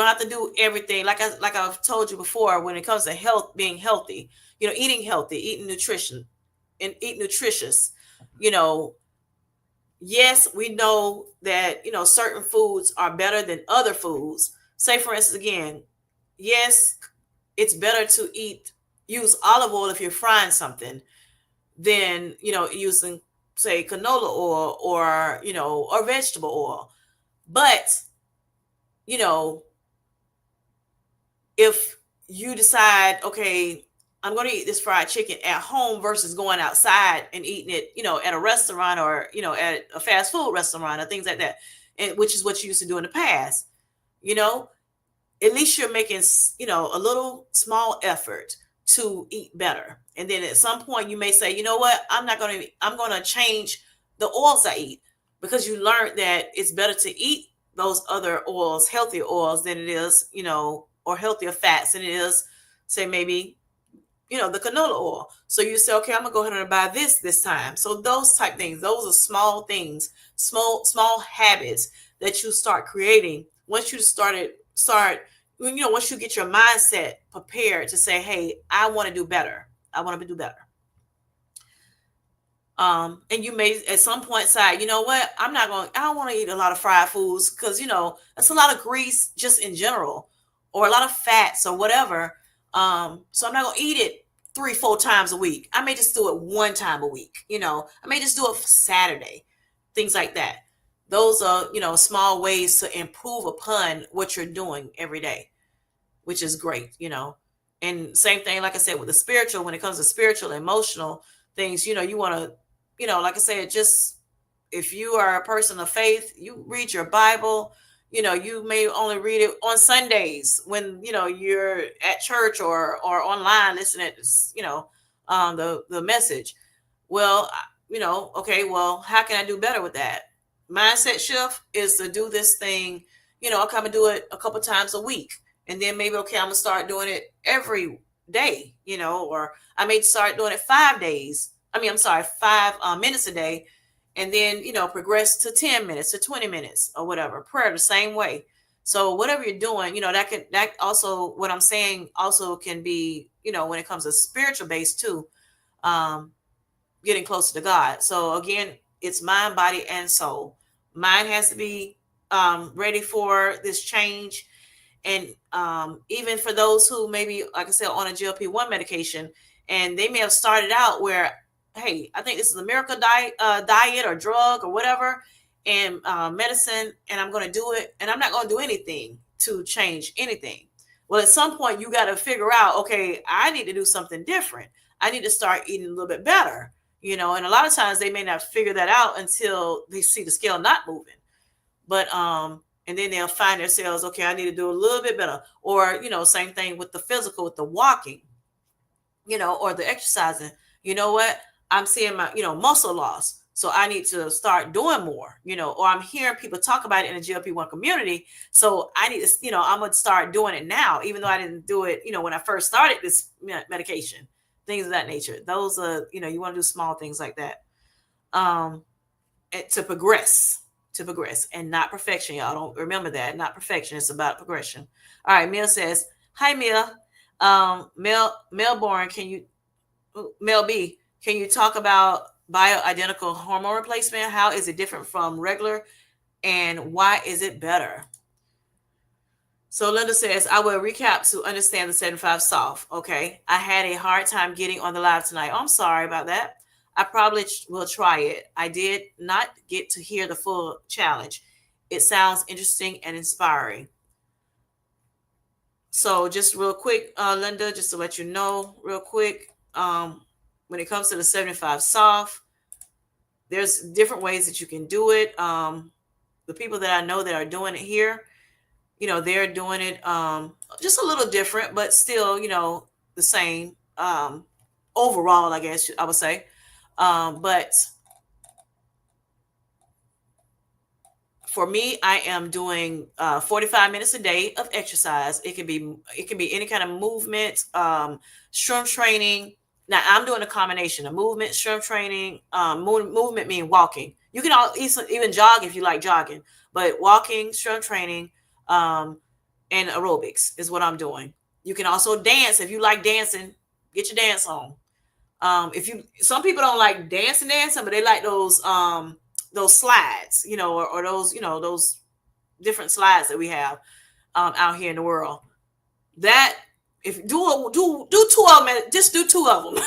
have to do everything. Like I've told you before, when it comes to health, being healthy, eating healthy, eating nutrition, and eat nutritious. Yes, we know that, certain foods are better than other foods. Say, for instance, again, yes, it's better to use olive oil if you're frying something than, using, say, canola oil, or vegetable oil. But, you know, if you decide, okay, I'm going to eat this fried chicken at home versus going outside and eating it, at a restaurant, or, at a fast food restaurant or things like that, and which is what you used to do in the past, you know, at least you're making, a little small effort to eat better And then at some point you may say, you know what, I'm going to change the oils I eat, because you learned that it's better to eat those other oils, healthier oils, than it is, or healthier fats than it is, say, maybe, the canola oil. So you say, okay, I'm gonna go ahead and buy this time. So those type things, those are small things, small habits that you start creating once you start, once you get your mindset prepared to say, hey, I want to do better. I want to do better. And you may at some point say, you know what, I don't want to eat a lot of fried foods, because that's a lot of grease just in general, or a lot of fats or whatever. So I'm not gonna eat it 3, 4 times a week. I may just do it one time a week. I may just do it for Saturday, things like that. Those are, small ways to improve upon what you're doing every day, which is great. And same thing, like I said, with the spiritual, when it comes to spiritual, emotional things, you want to, like I said, just if you are a person of faith, you read your Bible. You may only read it on Sundays when, you're at church or online listening to, the message. Well, okay, well, how can I do better with that? Mindset shift is to do this thing, I'll come and do it a couple times a week. And then maybe, okay, I'm gonna start doing it every day, or I may start doing it 5 days. I mean, I'm sorry, 5 minutes a day, and then, progress to 10 minutes to 20 minutes or whatever. Prayer the same way. So whatever you're doing, that also, what I'm saying also can be, when it comes to spiritual base too. Um, Getting closer to God. So again, it's mind, body, and soul. Mind has to be ready for this change. And even for those who maybe, like I said, on a GLP-1 medication, and they may have started out where, hey, I think this is a miracle diet or drug or whatever, and medicine, and I'm going to do it, and I'm not going to do anything to change anything. Well, at some point, you got to figure out, okay, I need to do something different. I need to start eating a little bit better, and a lot of times they may not figure that out until they see the scale not moving. But and then they'll find themselves, okay, I need to do a little bit better. Or, same thing with the physical, with the walking, or the exercising. You know what? I'm seeing my, muscle loss. So I need to start doing more, or I'm hearing people talk about it in the GLP-1 community. So I need to, I'm going to start doing it now, even though I didn't do it, when I first started this medication, things of that nature. Those are, you want to do small things like that. To progress and not perfection. Y'all don't remember that. Not perfection. It's about progression. All right. Mel says, hi, Mel. Melbourne, Mel B, can you talk about bioidentical hormone replacement? How is it different from regular, and why is it better? So Linda says, I will recap to understand the 75 soft. Okay. I had a hard time getting on the live tonight. Oh, I'm sorry about that. I probably will try it. I did not get to hear the full challenge. It sounds interesting and inspiring. So just real quick, Linda, just to let you know real quick, when it comes to the 75 soft, there's different ways that you can do it. The people that I know that are doing it here, they're doing it just a little different, but still, the same overall, I guess I would say. But for me, I am doing 45 minutes a day of exercise. It can be any kind of movement, strength training. Now I'm doing a combination of movement, strength training. Movement mean walking. You can even jog if you like jogging, but walking, strength training, and aerobics is what I'm doing. You can also dance if you like dancing. Get your dance on. Some people don't like dancing, but they like those slides, or those, those different slides that we have out here in the world. That if do two of them, just do two of them.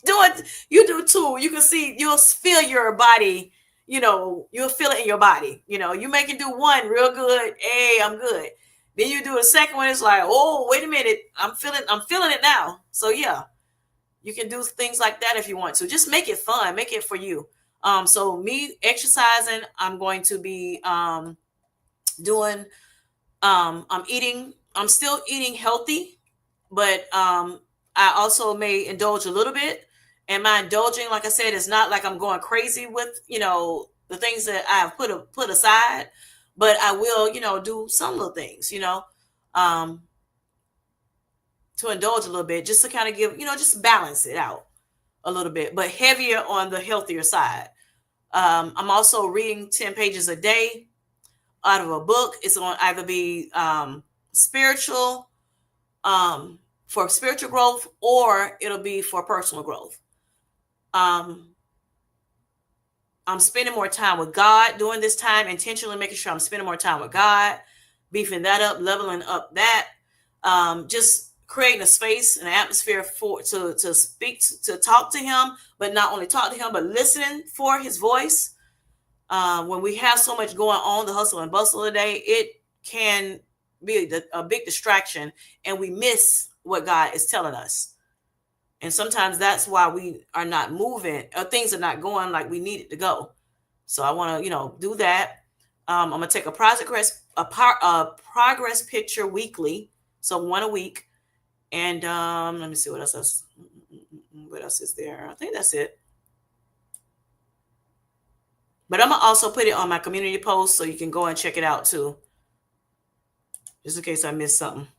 Do it. You do two. You can see. You'll feel your body. You'll feel it in your body. You make it do one real good. Hey, I'm good. Then you do a second one. It's like, oh, wait a minute. I'm feeling it now. So yeah, you can do things like that if you want to. Just make it fun. Make it for you. So me exercising, I'm going to be doing. I'm still eating healthy, but I also may indulge a little bit. And my indulging, like I said, is not like I'm going crazy with, the things that I have put aside, but I will, do some little things, um, to indulge a little bit, just to kind of give, just balance it out a little bit, but heavier on the healthier side. I'm also reading 10 pages a day out of a book. It's going to either be spiritual, for spiritual growth, or it'll be for personal growth. Um, I'm spending more time with God during this time, intentionally making sure I'm spending more time with God, beefing that up, leveling up that, just creating a space, an atmosphere for to speak, to talk to Him, but not only talk to Him, but listening for His voice. When we have so much going on, the hustle and bustle of the day, it can be a big distraction, and we miss what God is telling us. And sometimes that's why we are not moving, or things are not going like we need it to go. So I want to, do that. I'm gonna take a progress picture weekly, so one a week. And let me see what else. What else is there? I think that's it. But I'm gonna also put it on my community post so you can go and check it out too, just in case I missed something.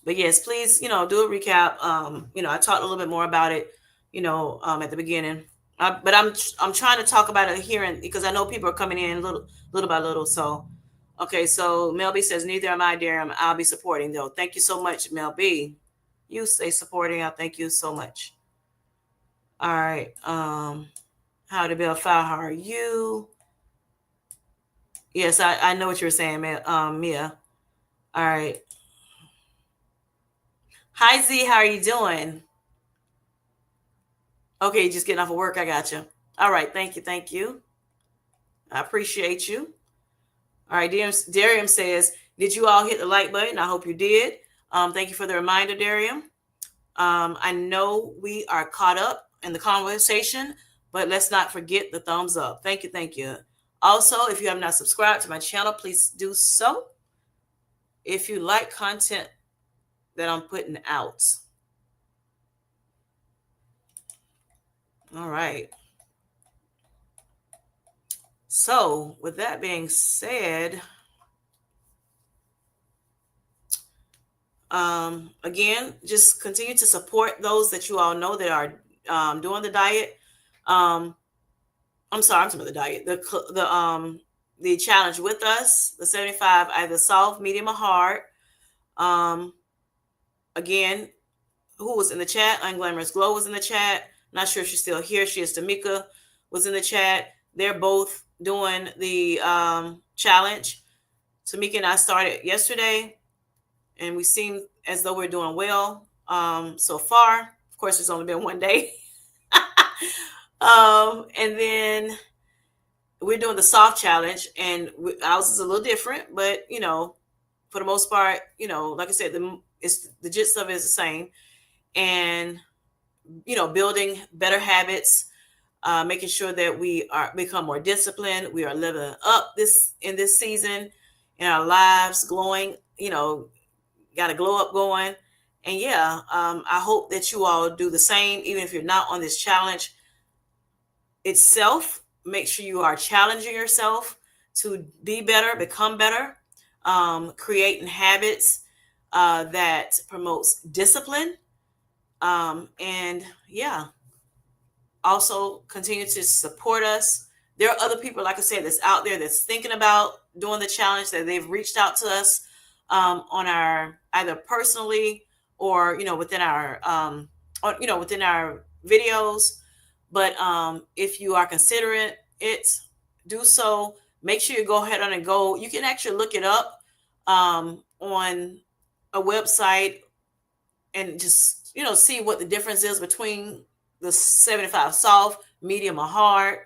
But yes, please, do a recap. I talked a little bit more about it, at the beginning. But I'm trying to talk about it here, and because I know people are coming in little by little. So, okay. So Mel B says, neither am I, dear. I'll be supporting though. Thank you so much, Mel B. You say supporting. I thank you so much. All right. How to build file? How are you? Yes, I know what you're saying, Mia. All right. Hi Z, how are you doing? Okay, just getting off of work. I got you. All right, thank you, thank you. I appreciate you. All right, Darium says, did you all hit the like button? I hope you did. Thank you for the reminder, Darium. I know we are caught up in the conversation, but let's not forget the thumbs up. Thank you, thank you. Also, if you have not subscribed to my channel, please do so. If you like content that I'm putting out. All right. So, with that being said, again, just continue to support those that you all know that are doing the diet. I'm sorry, I'm talking about the diet. The challenge with us, the 75, either soft, medium, or hard. Again, who was in the chat? Unglamorous Glow was in the chat. Not sure if she's still here. She is. Tamika was in the chat. They're both doing the challenge. Tamika and I started yesterday, and we seem as though we're doing well so far. Of course, it's only been one day. And then we're doing the soft challenge, and ours is a little different, but for the most part, like I said, the gist of it is the same. And building better habits, making sure that we are become more disciplined. We are living up in this season in our lives, glowing. Got a glow up going. And yeah, I hope that you all do the same, even if you're not on this challenge itself. Make sure you are challenging yourself to be better, become better, creating habits that promotes discipline. And yeah, also continue to support us. There are other people, like I said, that's out there that's thinking about doing the challenge, that they've reached out to us on our either personally or within our within our videos. But if you are considering it, do so. Make sure you go ahead on and go. You can actually look it up on a website and just see what the difference is between the 75 soft, medium, or hard,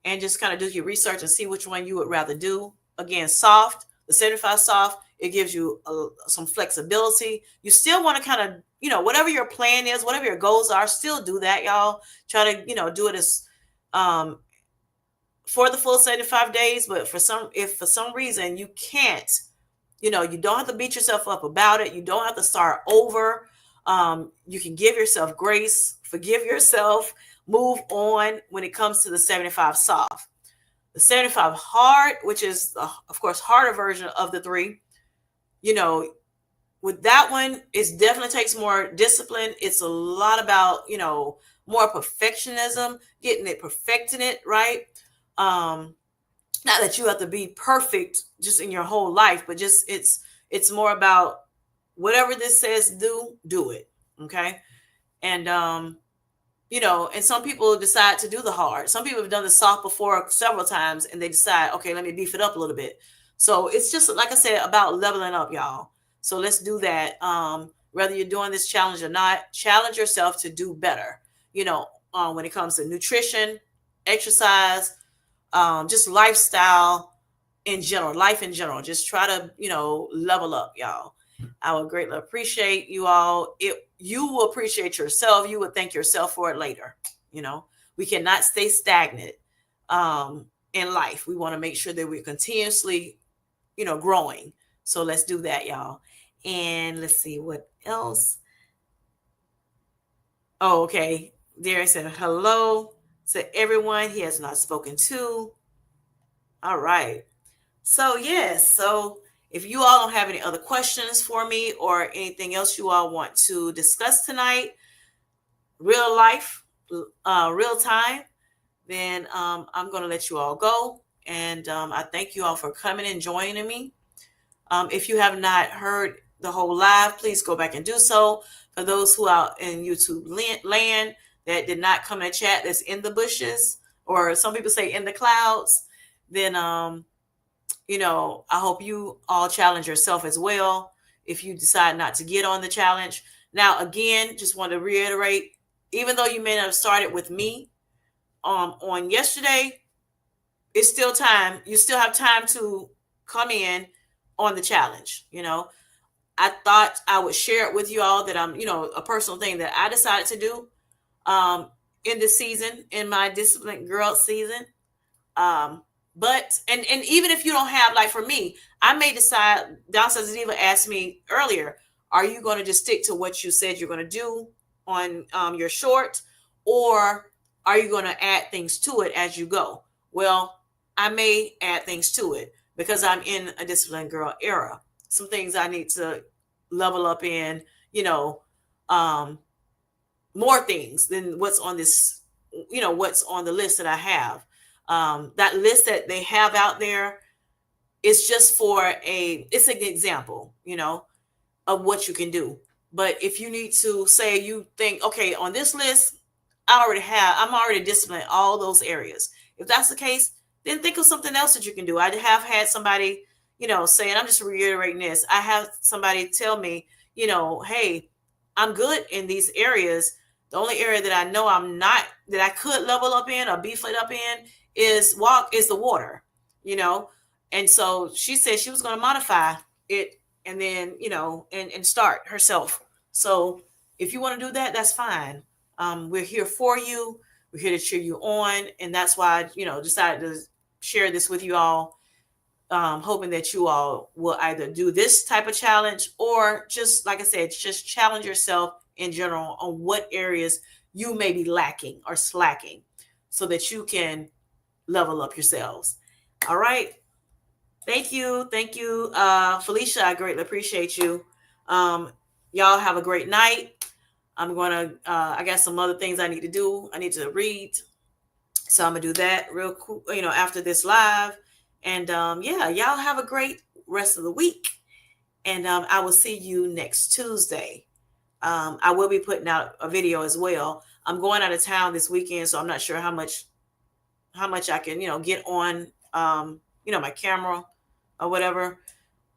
and just kind of do your research and see which one you would rather do. Again, soft, the 75 soft, it gives you some flexibility. You still want to kind of, whatever your plan is, whatever your goals are, still do that, y'all. Try to, do it as for the full 75 days. But if for some reason you can't, you don't have to beat yourself up about it. You don't have to start over. You can give yourself grace, forgive yourself, move on when it comes to the 75 soft. The 75 hard, which is, of course, harder version of the three, you know, with that one, it definitely takes more discipline. It's a lot about, more perfectionism, getting it, perfecting it, right? Um, Not that you have to be perfect just in your whole life, but just it's more about whatever this says do it. Okay. And and some people decide to do the hard. Some people have done the soft before several times and they decide, okay, let me beef it up a little bit. So it's just, like I said, about leveling up, y'all. So let's do that. Whether you're doing this challenge or not, challenge yourself to do better. When it comes to nutrition, exercise, just lifestyle in general, life in general. Just try to, level up, y'all. I would greatly appreciate you all. You will appreciate yourself. You would thank yourself for it later. We cannot stay stagnant in life. We want to make sure that we're continuously, growing. So let's do that, y'all. And let's see what else. Oh, okay. Derek said hello to everyone he has not spoken to. All right. So, yes. So, if you all don't have any other questions for me or anything else you all want to discuss tonight, real life, real time, then I'm going to let you all go. And I thank you all for coming and joining me. If you have not heard the whole live, please go back and do so. For those who are in YouTube land that did not come in the chat, that's in the bushes, or some people say in the clouds, then I hope you all challenge yourself as well if you decide not to get on the challenge. Now, again, just want to reiterate, even though you may not have started with me on yesterday, it's still time. You still have time to come in on the challenge. I thought I would share it with you all that I'm, a personal thing that I decided to do in this season, in my Disciplined Girl season. But even if you don't have, like for me, I may decide. Downstairs Diva asked me earlier, are you going to just stick to what you said you're going to do on your short, or are you going to add things to it as you go? Well, I may add things to it because I'm in a Disciplined Girl era. Some things I need to level up in, more things than what's on this, what's on the list that I have. That list that they have out there is just it's an example, of what you can do. But if you need to say, you think, okay, on this list, I'm already disciplined all those areas. If that's the case, then think of something else that you can do. I have had somebody, saying, I'm just reiterating this. I have somebody tell me, hey, I'm good in these areas. The only area that I know I'm not, that I could level up in or beef it up in is the water, And so she said she was going to modify it and then, and start herself. So if you want to do that, that's fine. We're here for you. We're here to cheer you on. And that's why I, decided to share this with you all, hoping that you all will either do this type of challenge or just, like I said, just challenge yourself in general on what areas you may be lacking or slacking so that you can level up yourselves. All right. Thank you. Thank you. Felicia, I greatly appreciate you. Y'all have a great night. I'm going to, I got some other things I need to do. I need to read. So I'm going to do that real cool, after this live. And y'all have a great rest of the week. And I will see you next Tuesday. I will be putting out a video as well. I'm going out of town this weekend, so I'm not sure how much I can, get on, my camera or whatever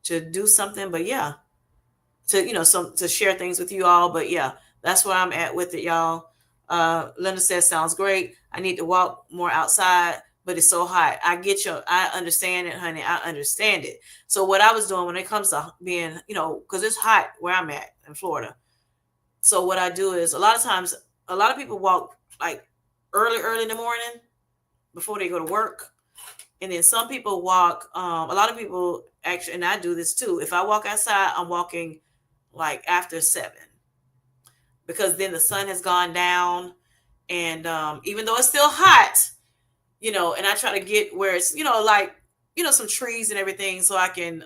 to do something. But yeah, to share things with you all. But yeah, that's where I'm at with it, y'all. Linda says, sounds great. I need to walk more outside, but it's so hot. I understand it, honey. I understand it. So what I was doing when it comes to being, because it's hot where I'm at in Florida. So what I do is a lot of times, a lot of people walk like early in the morning before they go to work. And then some people walk, a lot of people actually, and I do this too. If I walk outside, I'm walking like after 7. because then the sun has gone down, and even though it's still hot, and I try to get where it's, like, some trees and everything, so I can,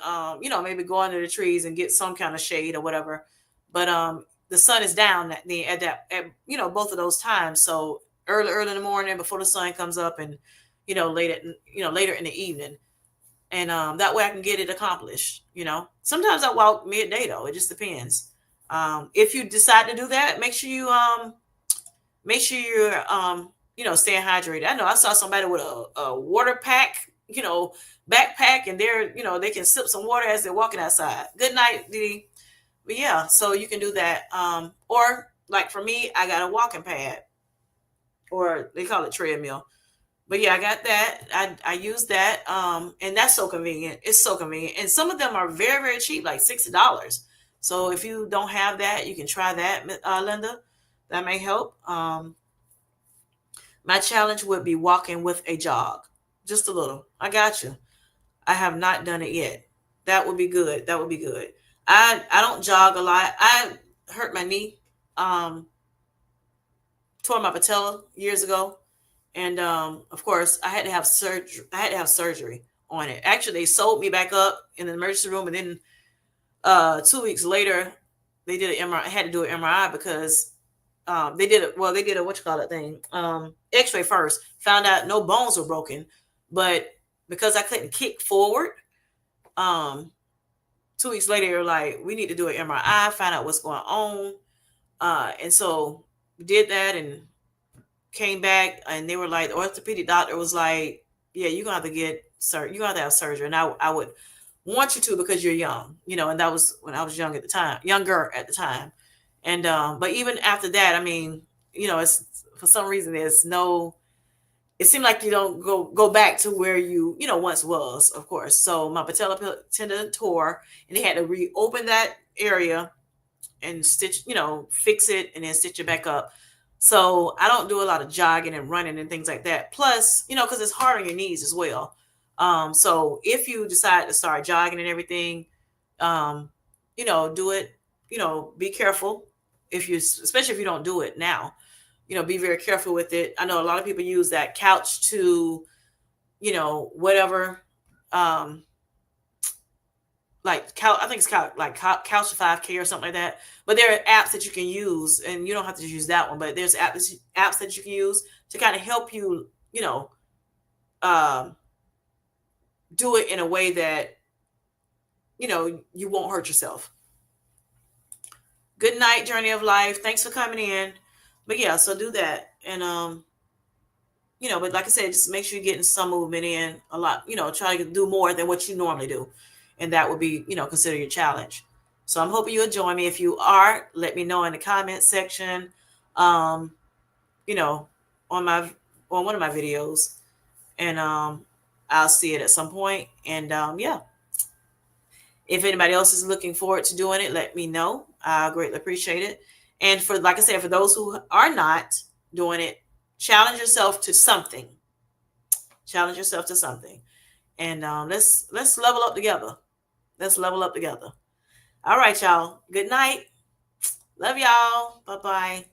maybe go under the trees and get some kind of shade or whatever. But the sun is down at both of those times. So early in the morning before the sun comes up, and later in the evening, and that way I can get it accomplished. Sometimes I walk midday though. It just depends. If you decide to do that, make sure you're staying hydrated. I know I saw somebody with a water pack, backpack, and they can sip some water as they're walking outside. Good night, Dee. But yeah, so you can do that. Or like for me, I got a walking pad, or they call it treadmill. But yeah, I got that. I use that. And that's so convenient. It's so convenient. And some of them are very, very cheap, like $60. So if you don't have that, you can try that, Linda. That may help. My challenge would be walking with a jog, just a little. I got you. I have not done it yet. That would be good. That would be good. I don't jog a lot. I hurt my knee, um, tore my patella years ago, and of course I had to have surgery. I had to have surgery on it. Actually, they sewed me back up in the emergency room, and then 2 weeks later, they did an MRI. I had to do an MRI because they did it. Well, they did a what you call it thing, X-ray first. Found out no bones were broken, but because I couldn't kick forward, um, 2 weeks later, they were like, we need to do an MRI, find out what's going on. And so we did that and came back, and they were like, the orthopedic doctor was like, yeah, you're gonna have to get you're gonna have to have surgery. And I would want you to, because you're young, and that was when I was younger at the time. And but even after that, I mean, it's for some reason there's no, it seemed like you don't go back to where you once was, of course. So my patella tendon tore, and they had to reopen that area and stitch, fix it and then stitch it back up. So I don't do a lot of jogging and running and things like that. Plus, because it's hard on your knees as well. So if you decide to start jogging and everything, um, do it, be careful, especially if you don't do it now, be very careful with it. I know a lot of people use that couch to, whatever, um, like I think it's Couch to 5K or something like that. But there are apps that you can use, and you don't have to use that one. But there's apps that you can use to kind of help you, um, do it in a way that you won't hurt yourself. Good night, Journey of Life. Thanks for coming in. But yeah, so do that, and but like I said, just make sure you're getting some movement in a lot. Try to do more than what you normally do, and that would be consider your challenge. So I'm hoping you'll join me. If you are, let me know in the comment section. Um, you know, on one of my videos, and I'll see it at some point. And yeah, if anybody else is looking forward to doing it, let me know. I greatly appreciate it. And for, like I said, for those who are not doing it, challenge yourself to something. Challenge yourself to something, and let's level up together. Let's level up together. All right, y'all. Good night. Love y'all. Bye bye.